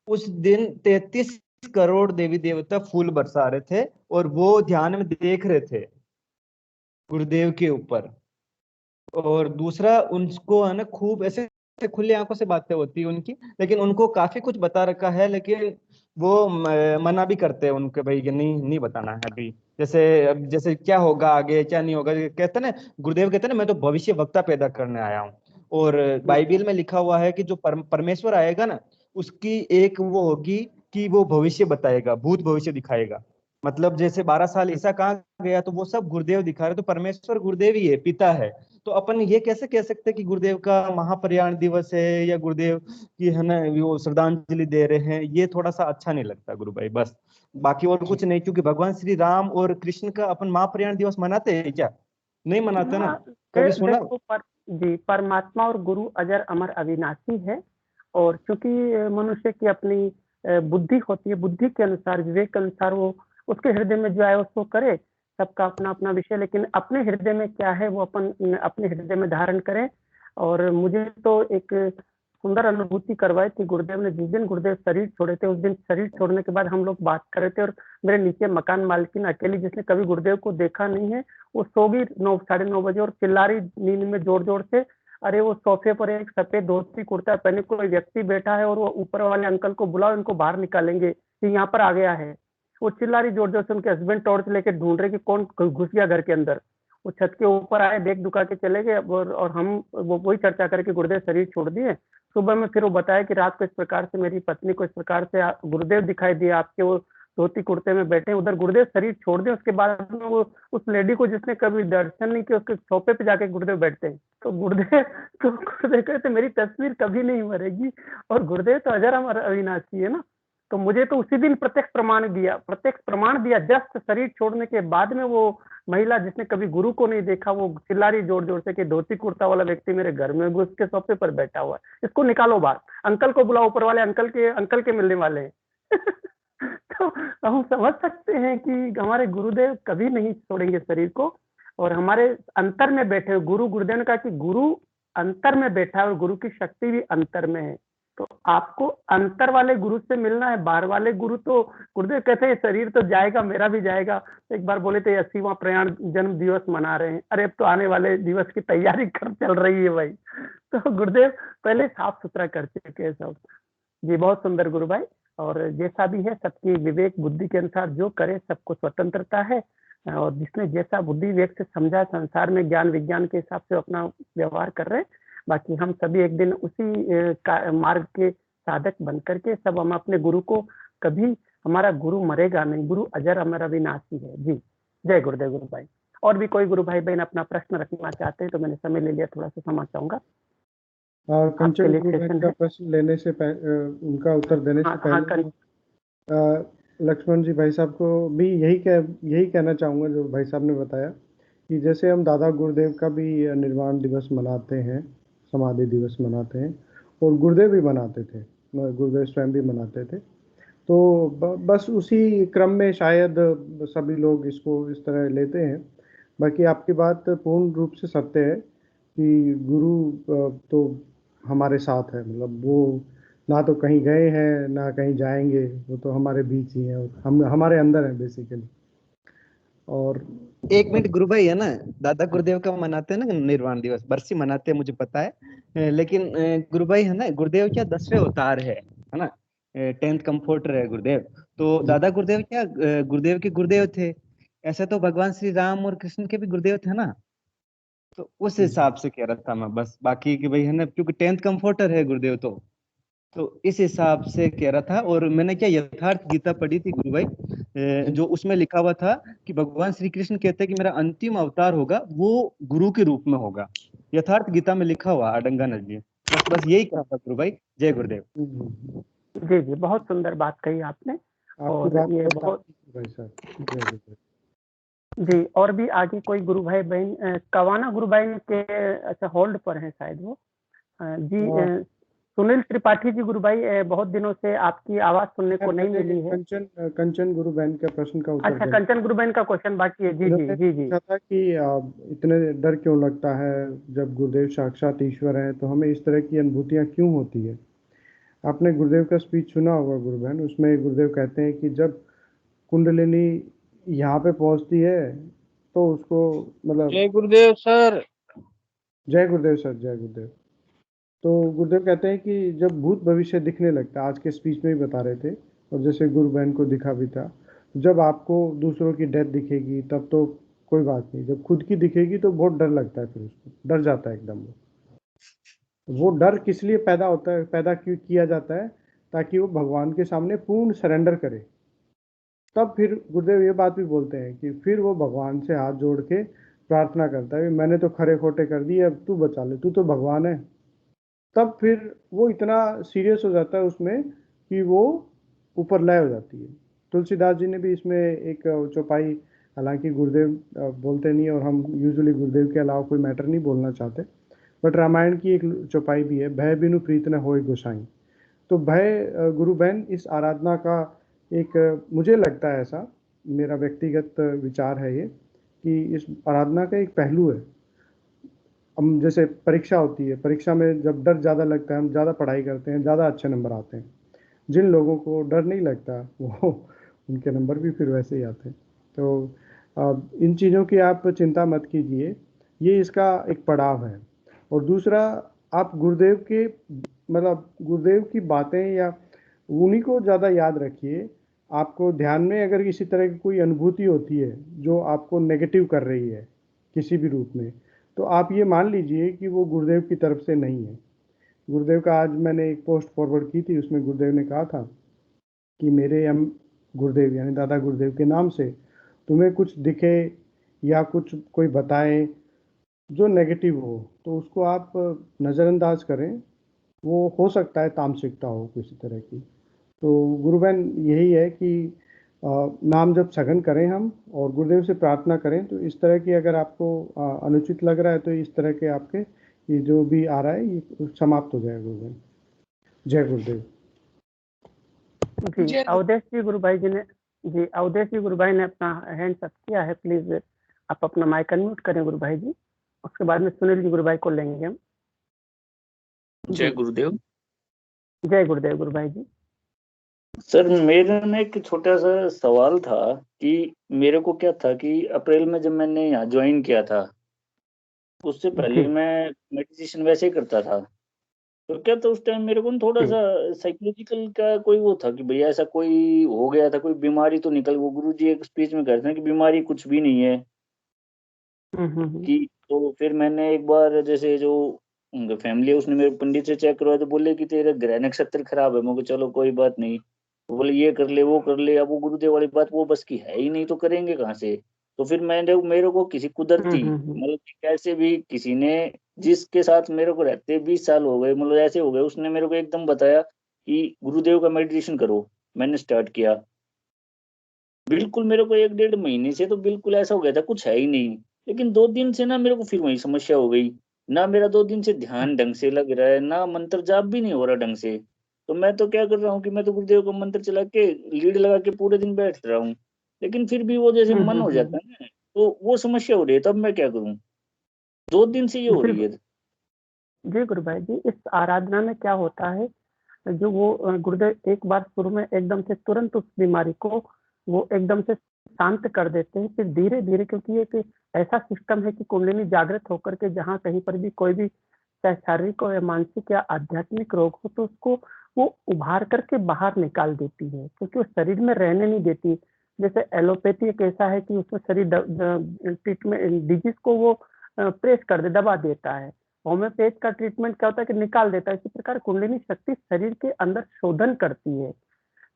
उस दिन 33 करोड़ देवी देवता फूल बरसा रहे थे और वो ध्यान में देख रहे थे गुरुदेव के ऊपर। और दूसरा, उनको है ना खूब ऐसे खुली आंखों से बातें होती है उनकी, लेकिन उनको काफी कुछ बता रखा है, लेकिन वो मना भी करते हैं उनके भाई कि नहीं नहीं बताना है अभी। जैसे क्या होगा आगे क्या नहीं होगा, कहते ना गुरुदेव कहते ना, मैं तो भविष्य वक्ता पैदा करने आया हूँ। और बाइबल में लिखा हुआ है कि जो परमेश्वर आएगा ना, उसकी एक वो होगी कि वो भविष्य बताएगा, भूत भविष्य दिखाएगा। मतलब जैसे 12 साल ईसा कहाँ गया, तो वो सब गुरुदेव दिखा रहे, तो परमेश्वर गुरुदेव ही है, पिता है। तो अपन ये कैसे कह सकते हैं कि गुरुदेव का महाप्रयाण दिवस है या गुरुदेव की है ना वो श्रद्धांजलि दे रहे हैं, ये थोड़ा सा अच्छा नहीं लगता गुरु भाई, बस बाकी और कुछ नहीं। क्योंकि भगवान श्री राम और कृष्ण का अपन महाप्रयाण दिवस मनाते हैं क्या? नहीं मनाते ना, हाँ, कभी सुना? देखो जी, परमात्मा और गुरु अजर अमर अविनाशी है। और चूंकि मनुष्य की अपनी बुद्धि होती है, बुद्धि के अनुसार, विवेक के अनुसार वो उसके हृदय में जो आए उसको करे, सबका अपना अपना विषय, लेकिन अपने हृदय में क्या है वो अपन अपने हृदय में धारण करें। और मुझे तो एक सुंदर अनुभूति करवाई थी गुरुदेव ने, जिस दिन गुरुदेव शरीर छोड़े थे, उस दिन शरीर छोड़ने के बाद हम लोग बात कर रहे थे, और मेरे नीचे मकान मालकिन अकेली, जिसने कभी गुरुदेव को देखा नहीं है, वो सो गई 9-9:30 बजे और चिल्ला रही नींद में जोर जोर से। अरे वो सोफे पर एक सफेद धोती कुर्ता पहने कोई व्यक्ति बैठा है और वो ऊपर वाले अंकल को बुलाओ, इनको बाहर निकालेंगे, ये यहाँ पर आ गया है। वो चिल्ला रही जोर जोर से, उनके हस्बैंड टॉर्च लेके ढूंढ रहे कि कौन घुस गया घर के अंदर। वो छत के ऊपर आए, देख दुखा के चले गए, और हम वो वही चर्चा करके गुरुदेव शरीर छोड़ दिए। सुबह में फिर वो बताया कि रात को इस प्रकार से मेरी पत्नी को इस प्रकार से गुरुदेव दिखाई दिए, आपके वो धोती कुर्ते में बैठे उधर, गुरुदेव शरीर छोड़ दे। उसके बाद में वो उस लेडी को जिसने कभी दर्शन नहीं किया, उसके सोफे पे जाके गुरुदेव बैठते हैं। तो गुरुदेव कहते मेरी तस्वीर कभी नहीं मरेगी, और गुरुदेव तो अजर अमर अविनाशी है ना। तो मुझे तो उसी दिन प्रत्यक्ष प्रमाण दिया जस्ट शरीर छोड़ने के बाद में। वो महिला जिसने कभी गुरु को नहीं देखा, वो चिल्ला रही जोर जोर से कि धोती कुर्ता वाला व्यक्ति मेरे घर में घुस के सोफे पर बैठा हुआ है, इसको निकालो बाहर, अंकल को बुलाओ, ऊपर वाले अंकल के मिलने वाले हैं। तो हम समझ सकते हैं कि हमारे गुरुदेव कभी नहीं छोड़ेंगे शरीर को, और हमारे अंतर में बैठे हुए गुरुदेव ने कहा कि गुरु अंतर में बैठा है और गुरु की शक्ति भी अंतर में है। तो आपको अंतर वाले गुरु से मिलना है, बाहर वाले गुरु तो गुरुदेव कहते हैं शरीर तो जाएगा, मेरा भी जाएगा। एक बार बोले थे 80वां प्रयाण जन्म दिवस मना रहे हैं, अरे अब तो आने वाले दिवस की तैयारी कर चल रही है भाई। तो गुरुदेव पहले साफ सुथरा कर चुके हैं सब। जी बहुत सुंदर गुरु भाई, और जैसा भी है सबकी विवेक बुद्धि के अनुसार जो करे, सबको स्वतंत्रता है, और जिसने जैसा बुद्धि विवेक से समझा, संसार में ज्ञान विज्ञान के हिसाब से अपना व्यवहार कर रहे हैं। बाकी हम सभी एक दिन उसी मार्ग के साधक बन करके सब हम अपने गुरु को, कभी हमारा गुरु मरेगा नहीं, गुरु अजर अमर अविनाशी है। जी जय गुरुदेव गुरु भाई। और भी कोई गुरु भाई बहन अपना प्रश्न रखना चाहते हैं तो मैंने समय ले लिया, थोड़ा सा क्षमा चाहूंगा। कंचन गुरु भाई का प्रश्न लेने से उनका उत्तर देने से पहले लक्ष्मण जी भाई साहब को भी यही कहना चाहूँगा जो भाई साहब ने बताया, कि जैसे हम दादा गुरुदेव का भी निर्वाण दिवस मनाते हैं, समाधि दिवस मनाते हैं, और गुरुदेव भी मनाते थे, गुरुदेव स्वयं भी मनाते थे, तो बस उसी क्रम में शायद सभी लोग इसको इस तरह लेते हैं। बाकी आपकी बात पूर्ण रूप से सत्य है कि गुरु तो हमारे साथ है, मतलब वो ना तो कहीं गए हैं ना कहीं जाएंगे, वो तो हमारे बीच ही है, हम हमारे अंदर है बेसिकली। और एक मिनट गुरु भाई, है ना, दादा गुरुदेव का मनाते हैं ना निर्वाण दिवस, बरसी मनाते हैं मुझे पता है, लेकिन गुरु भाई है ना, गुरुदेव क्या 10वें अवतार है ना, 10th कंफर्टर है गुरुदेव। तो दादा गुरुदेव क्या गुरुदेव के गुरुदेव थे, ऐसे तो भगवान श्री राम और कृष्ण के भी गुरुदेव थे ना। तो उस हिसाब से कह रहा था मैं बस, बाकी कि भाई है ना, क्योंकि 10th कंफर्टर है गुरुदेव, तो इस हिसाब से कह रहा था। और मैंने क्या यथार्थ गीता पढ़ी थी गुरु भाई, जो उसमें लिखा हुआ था कि भगवान श्री कृष्ण कहते हैं कि मेरा अंतिम अवतार होगा वो गुरु के रूप में होगा, यथार्थ गीता में लिखा हुआ अडंगा जी। बस यही कहा था गुरु भाई। जय गुरुदेव। जी जी बहुत सुंदर बात कही आपने। और ये बहुत जी, और भी आगे कोई गुरु भाई बहन, कवाना गुरु भाई के, अच्छा होल्ड पर है शायद वो जी, सुनील त्रिपाठी जी गुरु भाई, बहुत दिनों से आपकी आवाज सुनने को नहीं मिली है। कंचन गुरु बहन के प्रश्न का उत्तर अच्छा, कंचन गुरु बहन का क्वेश्चन बाकी है। जी जी जी जी। पूछा था कि इतने डर क्यों लगता है जब गुरुदेव साक्षात ईश्वर है, तो हमें इस तरह की अनुभूतियां क्यों होती है। आपने गुरुदेव का स्पीच सुना होगा गुरु बहन, उसमें गुरुदेव कहते हैं कि जब कुंडलिनी यहाँ पे पहुंचती है तो उसको मतलब जय गुरुदेव सर। जय गुरुदेव सर, जय गुरुदेव। तो गुरुदेव कहते हैं कि जब भूत भविष्य दिखने लगता है, आज के स्पीच में ही बता रहे थे, और जैसे गुरु बहन को दिखा भी था, जब आपको दूसरों की डेथ दिखेगी तब तो कोई बात नहीं, जब खुद की दिखेगी तो बहुत डर लगता है, फिर उसको डर जाता है एकदम। वो डर किस लिए पैदा होता है, पैदा क्यों किया जाता है, ताकि वो भगवान के सामने पूर्ण सरेंडर करे। तब फिर गुरुदेव ये बात भी बोलते हैं कि फिर वो भगवान से हाथ जोड़ के प्रार्थना करता है, मैंने तो खरे खोटे कर दिए, अब तू बचा ले, तू तो भगवान है। तब फिर वो इतना सीरियस हो जाता है उसमें कि वो ऊपर लय हो जाती है। तुलसीदास जी ने भी इसमें एक चौपाई, हालांकि गुरुदेव बोलते नहीं और हम यूजुअली गुरुदेव के अलावा कोई मैटर नहीं बोलना चाहते, बट रामायण की एक चौपाई भी है, भय बिनु प्रीत न होय गोसाई। तो भय गुरु बहन इस आराधना का एक, मुझे लगता है ऐसा, मेरा व्यक्तिगत विचार है ये, कि इस आराधना का एक पहलू है। हम जैसे परीक्षा होती है, परीक्षा में जब डर ज़्यादा लगता है, हम ज़्यादा पढ़ाई करते हैं, ज़्यादा अच्छे नंबर आते हैं। जिन लोगों को डर नहीं लगता वो उनके नंबर भी फिर वैसे ही आते हैं। तो इन चीज़ों की आप चिंता मत कीजिए, ये इसका एक पड़ाव है। और दूसरा, आप गुरुदेव के मतलब गुरुदेव की बातें या उन्हीं को ज़्यादा याद रखिए। आपको ध्यान में अगर किसी तरह की कोई अनुभूति होती है जो आपको नेगेटिव कर रही है किसी भी रूप में, तो आप ये मान लीजिए कि वो गुरुदेव की तरफ से नहीं है। गुरुदेव का आज मैंने एक पोस्ट फॉरवर्ड की थी, उसमें गुरुदेव ने कहा था कि मेरे हम गुरुदेव यानी दादा गुरुदेव के नाम से तुम्हें कुछ दिखे या कुछ कोई बताए जो नेगेटिव हो, तो उसको आप नज़रअंदाज करें। वो हो सकता है तामसिकता हो किसी तरह की। तो गुरु बहन यही है कि नाम जब सघन करें हम और गुरुदेव से प्रार्थना करें, तो इस तरह की अगर आपको अनुचित लग रहा है तो इस तरह के आपके ये जो भी आ रहा है ये समाप्त हो जाएगा। गुरु बहन, जय गुरुदेव जी। अवधेश जी गुरु भाई जी ने जी अवधेश जी गुरु भाई ने अपना हैंड अप किया है, प्लीज आप अपना माइक अनम्यूट करें गुरु भाई जी। उसके बाद में सुनील जी गुरु भाई को लेंगे हम। जय गुरुदेव। जय गुरुदेव गुरु भाई जी। सर मेरे में एक छोटा सा सवाल था कि मेरे को क्या था कि अप्रैल में जब मैंने यहाँ ज्वाइन किया था, उससे पहले मैं मेडिटेशन वैसे ही करता था। तो क्या था उस टाइम मेरे को थोड़ा सा साइकोलॉजिकल का कोई वो था कि भैया ऐसा कोई हो गया था, कोई बीमारी तो निकल। वो गुरुजी एक स्पीच में कहते हैं कि बीमारी कुछ भी नहीं है कि। तो फिर मैंने एक बार जैसे जो उनका फैमिली है उसने मेरे पंडित से चेक करवाया, तो बोले कि तेरा ग्रह नक्षत्र खराब है। मैं चलो कोई बात नहीं। तो बोले ये कर ले वो कर ले। अब वो गुरुदेव वाली बात वो बस की है ही नहीं, तो करेंगे कहाँ से। तो फिर मैंने मेरे को किसी कुदरती मतलब कैसे भी किसी ने, जिसके साथ मेरे को रहते 20 साल हो गए, मतलब ऐसे हो गए, उसने मेरे को एकदम बताया कि गुरुदेव का मेडिटेशन करो। मैंने स्टार्ट किया, बिल्कुल मेरे को 1-1.5 महीने से तो बिल्कुल ऐसा हो गया था कुछ है ही नहीं। लेकिन 2 दिन से ना मेरे को फिर वही समस्या हो गई ना। मेरा 2 दिन से ध्यान ढंग से लग रहा है ना, मंत्र जाप भी नहीं हो रहा ढंग से। तो मैं तो क्या कर रहा हूँ कि मैं तो गुरुदेव का मंत्र चला के लीड लगा के पूरे दिन बैठ रहा हूँ, लेकिन फिर भी वो जैसे मन हो जाता है ना, तो वो समस्या हो रही है। तब मैं क्या करूँ, 2 दिन से ये हो रही है। जी गुरु भाई जी, इस आराधना में क्या होता है, जो वो गुरुदेव एक बार शुरू में एकदम से तुरंत उस बीमारी को वो एकदम से शांत कर देते हैं, फिर धीरे धीरे, क्योंकि ये एक ऐसा सिस्टम है कि कुंडलिनी जागृत होकर के जहाँ कहीं पर भी कोई भी चाहे शारीरिक हो या मानसिक या आध्यात्मिक रोग हो, तो उसको वो उभार करके बाहर निकाल देती है, क्योंकि वो शरीर में रहने नहीं देती। जैसे एलोपैथी एक ऐसा है कि उसमें शरीर ट्रीटमेंट डिजीज को वो प्रेस कर दे, दबा देता है। होम्योपैथ का ट्रीटमेंट क्या होता है कि निकाल देता है। इसी प्रकार कुंडलिनी शक्ति शरीर के अंदर शोधन करती है,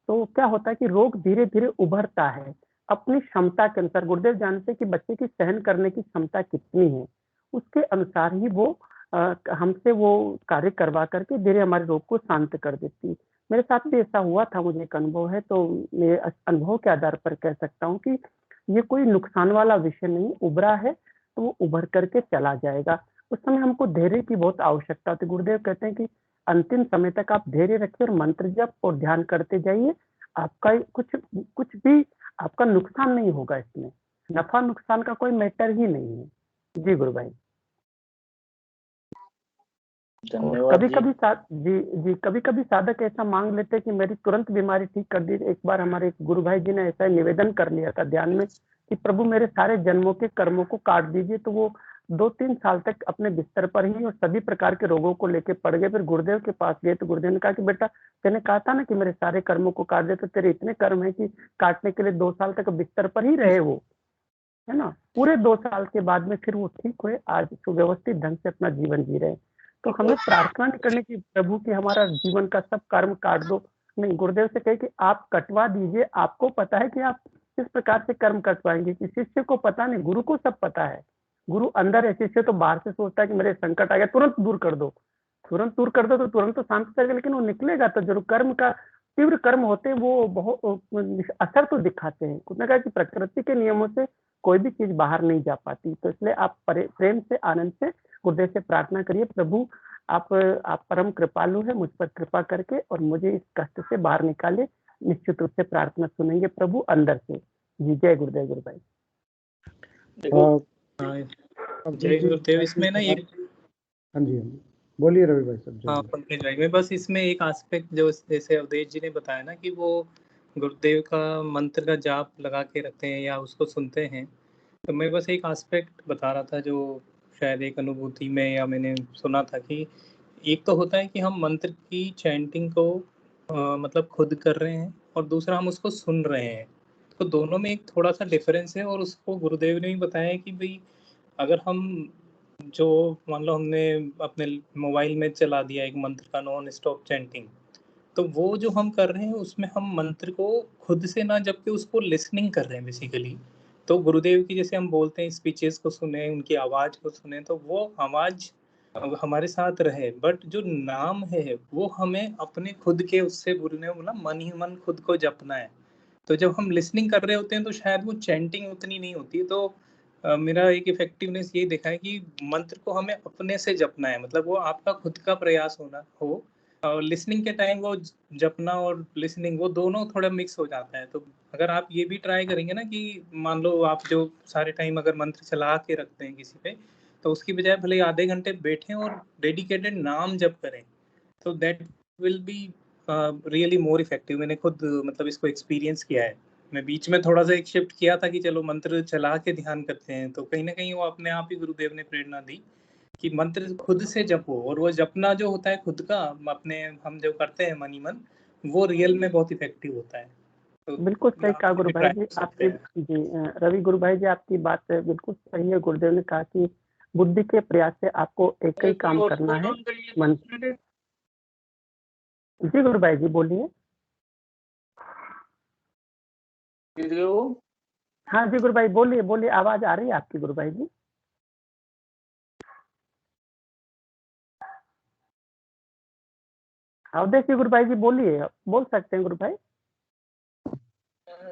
तो क्या होता है कि रोग धीरे धीरे उभरता है अपनी क्षमता के अनुसार। गुरुदेव जानते हैं कि बच्चे की सहन करने की क्षमता कितनी है, उसके अनुसार ही वो हमसे वो कार्य करवा करके धीरे हमारे रोग को शांत कर देती है। मेरे साथ भी ऐसा हुआ था, मुझे एक अनुभव है, तो मेरे अनुभव के आधार पर कह सकता हूँ कि ये कोई नुकसान वाला विषय नहीं, उभरा है तो वो उभर करके चला जाएगा। उस समय हमको धैर्य की बहुत आवश्यकता होती है। गुरुदेव कहते हैं कि अंतिम समय तक आप धैर्य रखिए और मंत्र जप और ध्यान करते जाइए। आपका कुछ भी आपका नुकसान नहीं होगा इसमें, नफा नुकसान का कोई मैटर ही नहीं है। जी गुरु भाई। कभी कभी जी कभी कभी साधक ऐसा मांग लेते हैं कि मेरी तुरंत बीमारी ठीक कर दी। एक बार हमारे एक गुरु भाई जी ने ऐसा निवेदन कर लिया था ध्यान में कि प्रभु मेरे सारे जन्मों के कर्मों को काट दीजिए। तो वो 2-3 साल तक अपने बिस्तर पर ही और सभी प्रकार के रोगों को लेके पड़ गए। फिर गुरुदेव के पास गए तो गुरुदेव ने कहा कि बेटा तेने कहा था ना कि मेरे सारे कर्मों को काट दे, तो तेरे इतने कर्म है कि काटने के लिए 2 साल तक बिस्तर पर ही रहे वो, है ना। पूरे 2 साल के बाद में फिर वो ठीक हुए, आज सुव्यवस्थित ढंग से अपना जीवन जी रहे। तो हमें प्रार्थना नहीं करनी कि प्रभु की हमारा जीवन का सब कर्म काट दो, नहीं, गुरुदेव से कहे कि आप कटवा दीजिए। आपको पता है कि आप किस प्रकार से कर्म कटवाएंगे, कि शिष्य को पता नहीं, गुरु को सब पता है। गुरु अंदर है, शिष्य तो बाहर से सोचता है कि मेरे संकट आ गया तुरंत दूर कर दो, तुरंत दूर कर दो तो तुरंत तो शांत करेगा, लेकिन वो निकलेगा तो जरूर। कर्म का तीव्र कर्म होते हैं, वो बहुत असर तो दिखाते हैं। उसने कहा कि प्रकृति के नियमों से कोई भी चीज बाहर नहीं जा पाती। तो इसलिए आप प्रेम से आनंद से गुरुदेव से प्रार्थना करिए, प्रभु आप परम कृपालु है, मुझ पर कृपा करके और मुझे इस कष्ट से बाहर निकाले। निश्चित रूप से प्रार्थना सुनेंगे प्रभु अंदर से। जी जय गुरुदेव। गुरु भाई जय गुरुदेव। इसमें ना एक हाँ जी बोलिए रवि भाई साहब। हाँ पंकज भाई, मैं बस इसमें एक एस्पेक्ट जो जैसे अवधेश जी ने बताया ना कि वो गुरुदेव का मंत्र का जाप लगा के रखते हैं या उसको सुनते हैं, तो मैं बस एक एस्पेक्ट बता रहा था जो शायद एक अनुभूति में या मैंने सुना था कि एक तो होता है कि हम मंत्र की चैंटिंग को मतलब खुद कर रहे हैं और दूसरा हम उसको सुन रहे हैं, तो दोनों में एक थोड़ा सा डिफरेंस है। और उसको गुरुदेव ने भी बताया कि भाई अगर हम जो मान लो हमने अपने मोबाइल में चला दिया एक मंत्र का नॉन स्टॉप चैंटिंग, तो वो जो हम कर रहे हैं उसमें हम मंत्र को खुद से ना, जबकि उसको लिसनिंग कर रहे हैं बेसिकली। तो गुरुदेव की जैसे हम बोलते हैं स्पीचेस को सुने, उनकी आवाज को सुने, तो वो आवाज हमारे साथ रहे, बट जो नाम है वो हमें अपने खुद के उससे गुरु ने बोला मन ही मन खुद को जपना है। तो जब हम लिसनिंग कर रहे होते हैं तो शायद वो चैंटिंग उतनी नहीं होती है। तो मेरा एक इफेक्टिवनेस ये देखा है कि मंत्र को हमें अपने से जपना है, मतलब वो आपका खुद का प्रयास होना हो। और लिसनिंग के टाइम वो जपना और लिसनिंग वो दोनों थोड़ा मिक्स हो जाता है। तो अगर आप ये भी ट्राई करेंगे ना कि मान लो आप जो सारे टाइम अगर मंत्र चला के रखते हैं किसी पे, तो उसकी बजाय भले आधे घंटे बैठें और डेडिकेटेड नाम जप करें, तो that will be really more effective. मैंने खुद मतलब इसको एक्सपीरियंस किया है। मैं बीच में थोड़ा सा एक शिफ्ट किया था कि चलो मंत्र चला के ध्यान करते हैं, तो कहीं ना कहीं वो अपने आप ही गुरुदेव ने प्रेरणा दी कि मंत्र खुद से जपो। और वो जपना जो होता है खुद का अपने हम जो करते हैं मन ही मन, वो रियल में बहुत इफेक्टिव होता है। तो बिल्कुल सही कहा गुरु भाई जी आपकी। जी रवि गुरु भाई जी आपकी बात बिल्कुल सही है। गुरुदेव ने कहा कि बुद्धि के प्रयास से आपको एक ही काम करना है, मन। जी गुरु भाई जी बोलिए। हाँ जी गुरु भाई बोलिए बोलिए, आवाज आ रही है आपकी गुरु भाई जी। अवधेश जी गुरु भाई जी बोलिए, बोल सकते हैं गुरु भाई।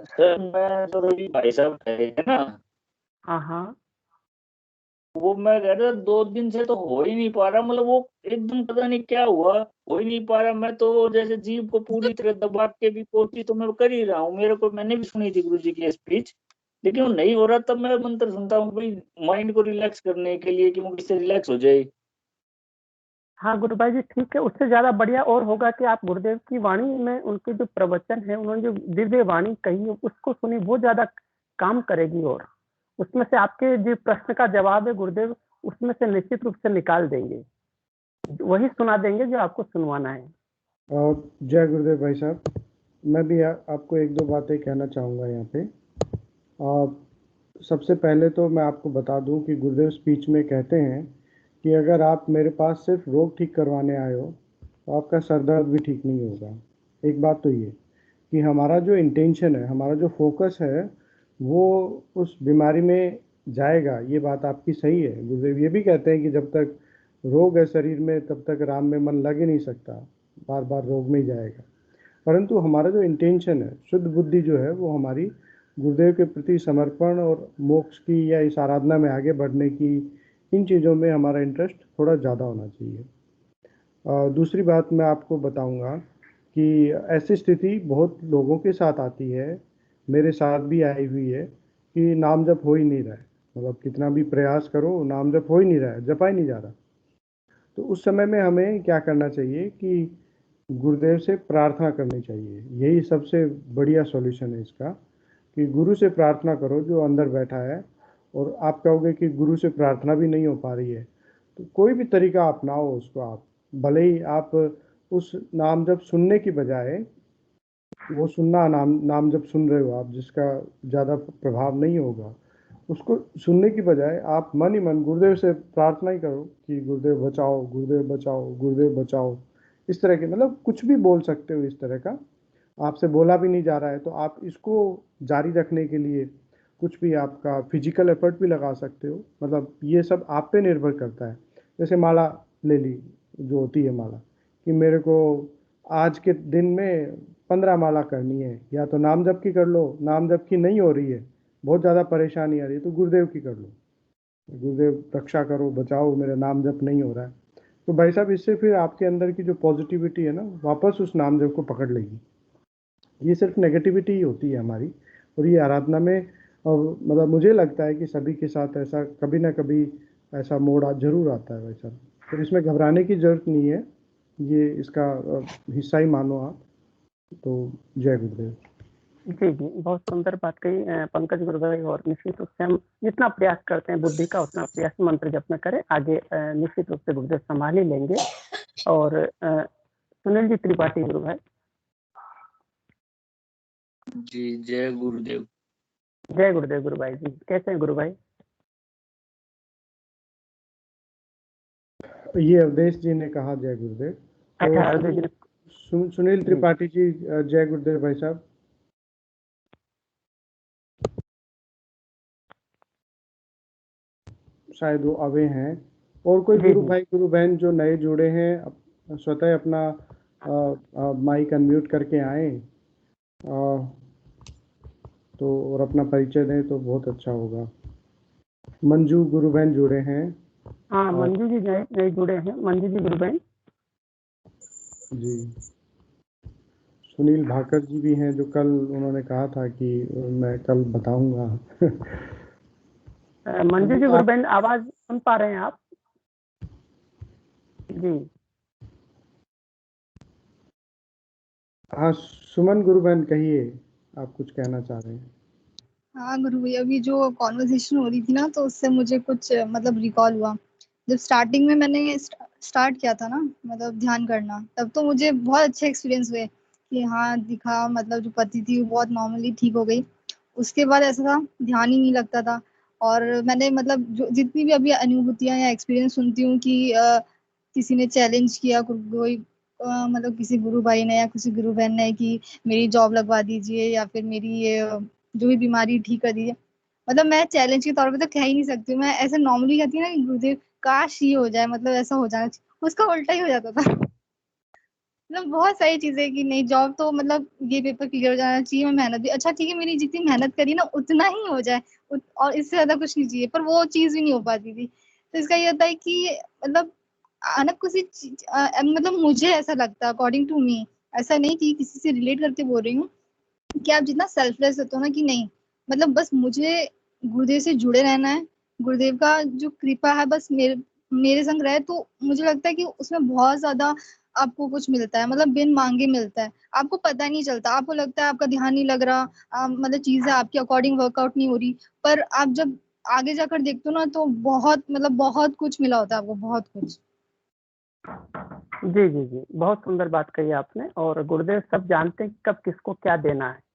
सर मैं जो रवि भाई साहब कह रहे थे ना, हाँ हाँ वो मैं कह रहा 2 दिन से तो हो ही नहीं पा रहा, मतलब वो एकदम पता नहीं क्या हुआ, हो ही नहीं पा रहा। मैं तो जैसे जीभ को पूरी तरह दबा के भी कोशिश तो मैं कर ही रहा हूँ, मेरे को मैंने भी सुनी थी गुरु जी की स्पीच, लेकिन वो नहीं हो रहा। तब मैं मंत्र सुनता हूँ भाई माइंड को रिलैक्स करने के लिए कि मुझसे रिलैक्स हो जाए। हाँ गुरु भाई जी ठीक है। उससे ज्यादा बढ़िया और होगा कि आप गुरुदेव की वाणी में उनके जो प्रवचन है, उन्होंने जो दिव्य वाणी कही है उसको सुनी, वो ज्यादा काम करेगी। और उसमें से आपके जो प्रश्न का जवाब है गुरुदेव उसमें से निश्चित रूप से निकाल देंगे, वही सुना देंगे जो आपको सुनवाना है। जय गुरुदेव भाई साहब। मैं भी आपको 1-2 बातें कहना चाहूँगा यहाँ पे। सबसे पहले तो मैं आपको बता दूँ कि गुरुदेव स्पीच में कहते हैं कि अगर आप मेरे पास सिर्फ रोग ठीक करवाने आए हो तो आपका सर दर्द भी ठीक नहीं होगा। एक बात तो ये कि हमारा जो इंटेंशन है, हमारा जो फोकस है, वो उस बीमारी में जाएगा। ये बात आपकी सही है। गुरुदेव ये भी कहते हैं कि जब तक रोग है शरीर में तब तक राम में मन लग ही नहीं सकता, बार बार रोग में ही जाएगा। परंतु हमारा जो इंटेंशन है, शुद्ध बुद्धि जो है, वो हमारी गुरुदेव के प्रति समर्पण और मोक्ष की या इस आराधना में आगे बढ़ने की, इन चीज़ों में हमारा इंटरेस्ट थोड़ा ज़्यादा होना चाहिए। दूसरी बात मैं आपको बताऊंगा कि ऐसी स्थिति बहुत लोगों के साथ आती है, मेरे साथ भी आई हुई है कि नाम जप हो ही नहीं रहा है, मतलब कितना भी प्रयास करो नाम जप हो ही नहीं रहा है, जपा ही नहीं जा रहा। तो उस समय में हमें क्या करना चाहिए कि गुरुदेव से प्रार्थना करनी चाहिए। यही सबसे बढ़िया सॉल्यूशन है इसका, कि गुरु से प्रार्थना करो जो अंदर बैठा है। और आप कहोगे कि गुरु से प्रार्थना भी नहीं हो पा रही है, तो कोई भी तरीका अपनाओ उसको। आप भले ही आप उस नाम जप सुनने की बजाय, वो सुनना नाम जप सुन रहे हो आप जिसका ज़्यादा प्रभाव नहीं होगा, उसको सुनने की बजाय आप मन ही मन गुरुदेव से प्रार्थना ही करो कि गुरुदेव बचाओ, गुरुदेव बचाओ, गुरुदेव बचाओ। इस तरह के, मतलब कुछ भी बोल सकते हो इस तरह का। आपसे बोला भी नहीं जा रहा है तो आप इसको जारी रखने के लिए कुछ भी आपका फिजिकल एफर्ट भी लगा सकते हो। मतलब ये सब आप पे निर्भर करता है। जैसे माला ले ली, जो होती है माला, कि मेरे को आज के दिन में 15 माला करनी है, या तो नाम जप की कर लो, नाम जप की नहीं हो रही है, बहुत ज़्यादा परेशानी आ रही है, तो गुरुदेव की कर लो, गुरुदेव रक्षा करो, बचाओ, मेरा नाम जप नहीं हो रहा है। तो भाई साहब, इससे फिर आपके अंदर की जो पॉजिटिविटी है ना, वापस उस नाम जप को पकड़ लेगी। ये सिर्फ नेगेटिविटी ही होती है हमारी। और ये आराधना में मतलब मुझे लगता है कि सभी के साथ ऐसा कभी ना कभी ऐसा मोड़ जरूर आता है भाई साहब। तो इसमें घबराने की जरूरत नहीं है, ये इसका हिस्सा ही मानो आप। तो जय गुरुदेव। जी जी, बहुत सुंदर बात कही पंकज गुरुदेव। और निश्चित रूप से हम जितना प्रयास करते हैं बुद्धि का, उतना प्रयास मंत्र जप में करें। आगे निश्चित रूप से गुरुदेव संभाल ही लेंगे। और सुनील जी त्रिपाठी गुरु भाई। जी जय गुरुदेव। जय गुरुदेव गुरु भाई जी, कैसे हैं गुरु भाई? ये अवधेश जी ने कहा जय गुरुदेव। अच्छा, अवधेश जी ने। सुनील त्रिपाठी जी जय गुरुदेव भाई साहब। शायद वो अवे हैं। और कोई गुरु भाई गुरु बहन जो नए जुड़े हैं, स्वतः अपना माइक अनम्यूट करके आए तो और अपना परिचय दें तो बहुत अच्छा होगा। मंजू गुरु बहन जुड़े हैं। हाँ, मंजू जी नए जुड़े हैं। मंजू जी गुरु बहन जी। सुनील भाकर जी भी हैं, जो कल उन्होंने कहा था कि मैं कल बताऊंगा। मंजू जी गुरु बहन, आवाज सुन पा रहे हैं आप? जी हाँ, सुमन गुरु बहन कहिए, आप कुछ कहना चाह रहे हैं। हाँ गुरु भैया, अभी जो कॉन्वर्सेशन हो रही थी ना, तो उससे मुझे कुछ मतलब रिकॉल हुआ। जब स्टार्टिंग में मैंने स्टार्ट किया था ना, मतलब ध्यान करना, तब तो मुझे बहुत अच्छे एक्सपीरियंस हुए कि हाँ दिखा, मतलब जो पति थी वो बहुत नॉर्मली ठीक हो गई। उसके बाद ऐसा था, ध्यान ही नहीं लगता था। और मैंने मतलब जो जितनी भी अभी अनुभूतियां या एक्सपीरियंस सुनती हूँ कि किसी ने चैलेंज किया, कोई मतलब किसी गुरु भाई ने या किसी गुरु बहन ने कि मेरी जॉब लगवा दीजिए या फिर मेरी ये जो भी बीमारी ठीक कर दीजिए। मतलब मैं चैलेंज के तौर पे तो कह ही नहीं सकती हूँ। मैं ऐसे नॉर्मली कहती हूँ ना कि गुरुदेव काश ये हो जाए, मतलब ऐसा हो जाना चाहिए, उसका उल्टा ही हो जाता था। मतलब बहुत सारी चीजें कि नहीं, जॉब तो मतलब ये पेपर क्लियर हो जाना चाहिए, मैं मेहनत भी, अच्छा ठीक है मेरी जितनी मेहनत करी ना उतना ही हो जाए, और इससे ज्यादा कुछ नहीं चाहिए, पर वो चीज भी नहीं हो पाती थी। तो इसका ये होता है कि मतलब अनक किसी मतलब मुझे ऐसा लगता है अकॉर्डिंग टू मी, ऐसा नहीं कि किसी से रिलेट करके बोल रही हूँ, कि आप जितना सेल्फलेस होते हो ना कि नहीं, मतलब बस मुझे गुरुदेव से जुड़े रहना है, गुरुदेव का जो कृपा है बस मेरे मेरे संग रहे, तो मुझे लगता है कि उसमें बहुत ज्यादा आपको कुछ मिलता है, मतलब बिन मांगे मिलता है। आपको पता नहीं चलता, आपको लगता है आपका ध्यान नहीं लग रहा, मतलब चीजें आपकी अकॉर्डिंग वर्कआउट नहीं हो रही, पर आप जब आगे जाकर देखते हो ना, तो बहुत मतलब बहुत कुछ मिला होता है आपको, बहुत कुछ। जी जी जी, बहुत सुंदर बात कही आपने। और गुरुदेव सब जानते हैं कब किसको क्या देना है।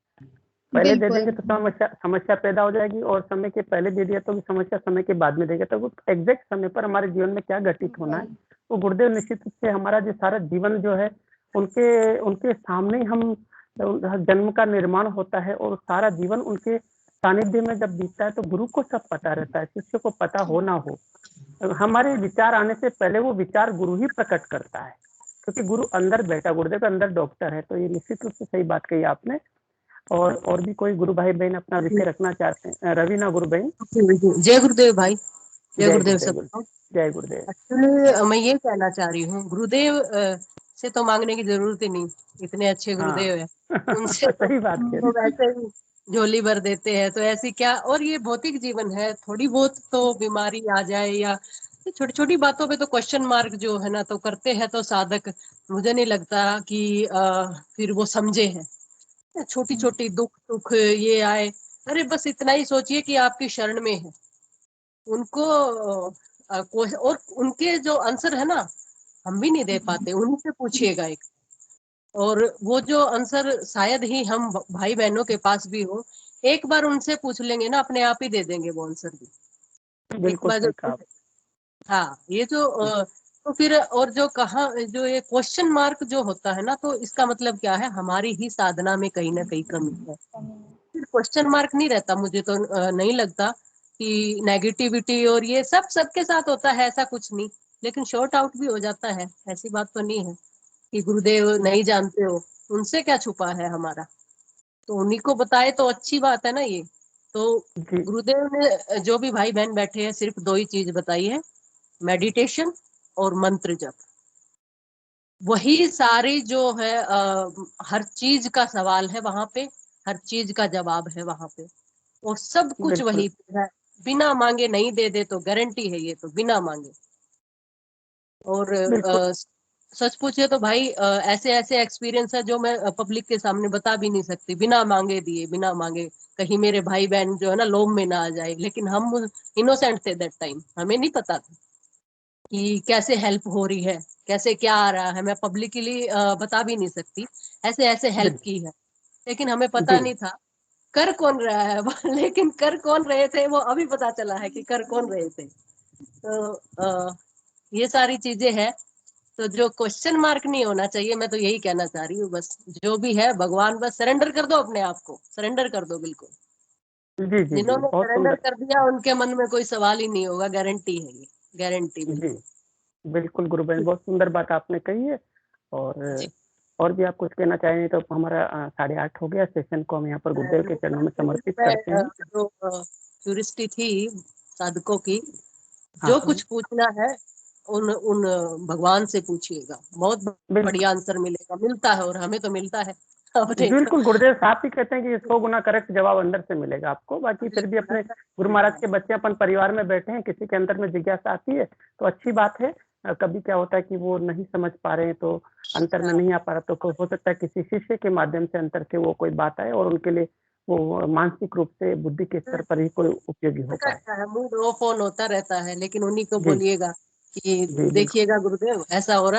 पहले दे देंगे तो समस्या पैदा हो जाएगी, और समय के पहले दे दिया तो भी समस्या, समय के बाद में देगा तो वो एग्जैक्ट समय पर हमारे जीवन में क्या घटित होना है वो गुरुदेव निश्चित रूप से हमारा जो सारा जीवन जो है उनके उनके सामने हम जन्म का निर्माण होता है, और सारा जीवन उनके सानिध्य में जब बीतता है तो गुरु को सब पता रहता है, शिष्य को पता हो ना हो। हमारे विचार आने से पहले वो विचार गुरु ही प्रकट करता है, क्योंकि गुरु अंदर बैठा, गुरुदेव के अंदर डॉक्टर है। तो ये निश्चित रूप से सही बात कही आपने। और भी कोई गुरु भाई बहन अपना विषय रखना चाहते हैं? रवीना गुरु बहन। जय गुरुदेव भाई। जय गुरुदेव जय गुरुदेव, सबको। जय गुरुदेव। एक्चुअली मैं ये कहना चाह रही हूँ, गुरुदेव से तो मांगने की जरूरत ही नहीं, इतने अच्छे हाँ गुरुदेव है, उनसे सही बात कह तो रही। वैसे ही झोली भर देते हैं, तो ऐसी क्या। और ये भौतिक जीवन है, थोड़ी बहुत तो बीमारी आ जाए या छोटी छोटी बातों पे तो क्वेश्चन मार्क जो है ना, तो करते हैं तो साधक, मुझे नहीं लगता कि फिर वो समझे हैं। छोटी छोटी दुख सुख ये आए, अरे बस इतना ही सोचिए कि आपकी शरण में है उनको, और उनके जो आंसर है ना, हम भी नहीं दे पाते, उन्हीं से पूछिएगा एक। और वो जो आंसर शायद ही हम भाई बहनों के पास भी हो, एक बार उनसे पूछ लेंगे ना, अपने आप ही दे देंगे वो आंसर भी। एक बिल्कुल बार जो, सही कहा। हाँ ये जो तो फिर और जो कहा, जो ये क्वेश्चन मार्क जो होता है ना, तो इसका मतलब क्या है, हमारी ही साधना में कहीं ना कहीं कमी है। फिर क्वेश्चन मार्क नहीं रहता, मुझे तो नहीं लगता कि नेगेटिविटी और ये सब सबके साथ होता है, ऐसा कुछ नहीं। लेकिन शॉर्ट आउट भी हो जाता है, ऐसी बात तो नहीं है कि गुरुदेव नहीं जानते हो, उनसे क्या छुपा है हमारा, तो उन्हीं को बताए तो अच्छी बात है ना ये। तो जी गुरुदेव ने जो भी भाई बहन बैठे हैं, सिर्फ दो ही चीज बताई है, मेडिटेशन और मंत्र जप। वही सारी जो है हर चीज का सवाल है वहां पे, हर चीज का जवाब है वहां पे, और सब कुछ बिल्कुल वही पे है। बिना मांगे नहीं दे दे, तो गारंटी है ये तो, बिना मांगे। और बिल्कुल। सच पूछे तो भाई ऐसे ऐसे एक्सपीरियंस है जो मैं पब्लिक के सामने बता भी नहीं सकती, बिना मांगे दिए, बिना मांगे। कहीं मेरे भाई बहन जो है ना लोभ में ना आ जाए, लेकिन हम इनोसेंट थे दैट टाइम, हमें नहीं पता था कि कैसे हेल्प हो रही है, कैसे क्या आ रहा है, मैं पब्लिकली बता भी नहीं सकती। ऐसे ऐसे हेल्प की है, लेकिन हमें पता जी नहीं था कर कौन रहा है लेकिन कर कौन रहे थे वो अभी पता चला है कि कर कौन रहे थे। तो ये सारी चीजें हैं। तो जो क्वेश्चन मार्क नहीं होना चाहिए, मैं तो यही कहना चाह रही हूँ, बस जो भी है भगवान, बस सरेंडर कर दो अपने आप को, सरेंडर कर दो बिल्कुल। जी जी जी, जिन्होंने बहुत सरेंडर सुंदर। कर दिया उनके मन में कोई सवाल ही नहीं होगा, गारंटी है ये, गारंटी जी बिल्कुल। बिल्कुल गुरुबेन, बहुत सुंदर बात आपने कही है। और भी आप कुछ कहना चाहेंगे तो हमारा 8:30 हो गया, सेशन को हम यहाँ पर गुरुदेव के चरणों में समर्पित करते हैं। जो क्यूरियोसिटी थी साधकों की, हाँ जो हाँ कुछ पूछना है उन उन भगवान से पूछिएगा, बहुत बिल्कुल बढ़िया आंसर मिलेगा, मिलता है, और हमें तो मिलता है। अब देखो, बिल्कुल, गुरुदेव साहब भी कहते हैं कि 100 गुना करेक्ट जवाब अंदर से मिलेगा आपको। बाकी फिर भी अपने गुरु महाराज के बच्चे अपन परिवार में बैठे हैं, किसी के अंदर में जिज्ञासा आती है तो अच्छी बात है। कभी क्या होता है कि वो नहीं समझ पा रहे हैं, तो अंतर में नहीं आ पा रहा, तो हो सकता है किसी शिष्य के माध्यम से अंतर से वो कोई बात आए और उनके लिए वो मानसिक रूप से, बुद्धि के स्तर पर ही कोई उपयोगी हो पाए। रहता है, मूड ऑफ ऑन होता रहता है, लेकिन उन्हीं को जी बोलिएगा कि जी बिल्कुल। देखिएगा गुरुदेव ऐसा हो रहा है,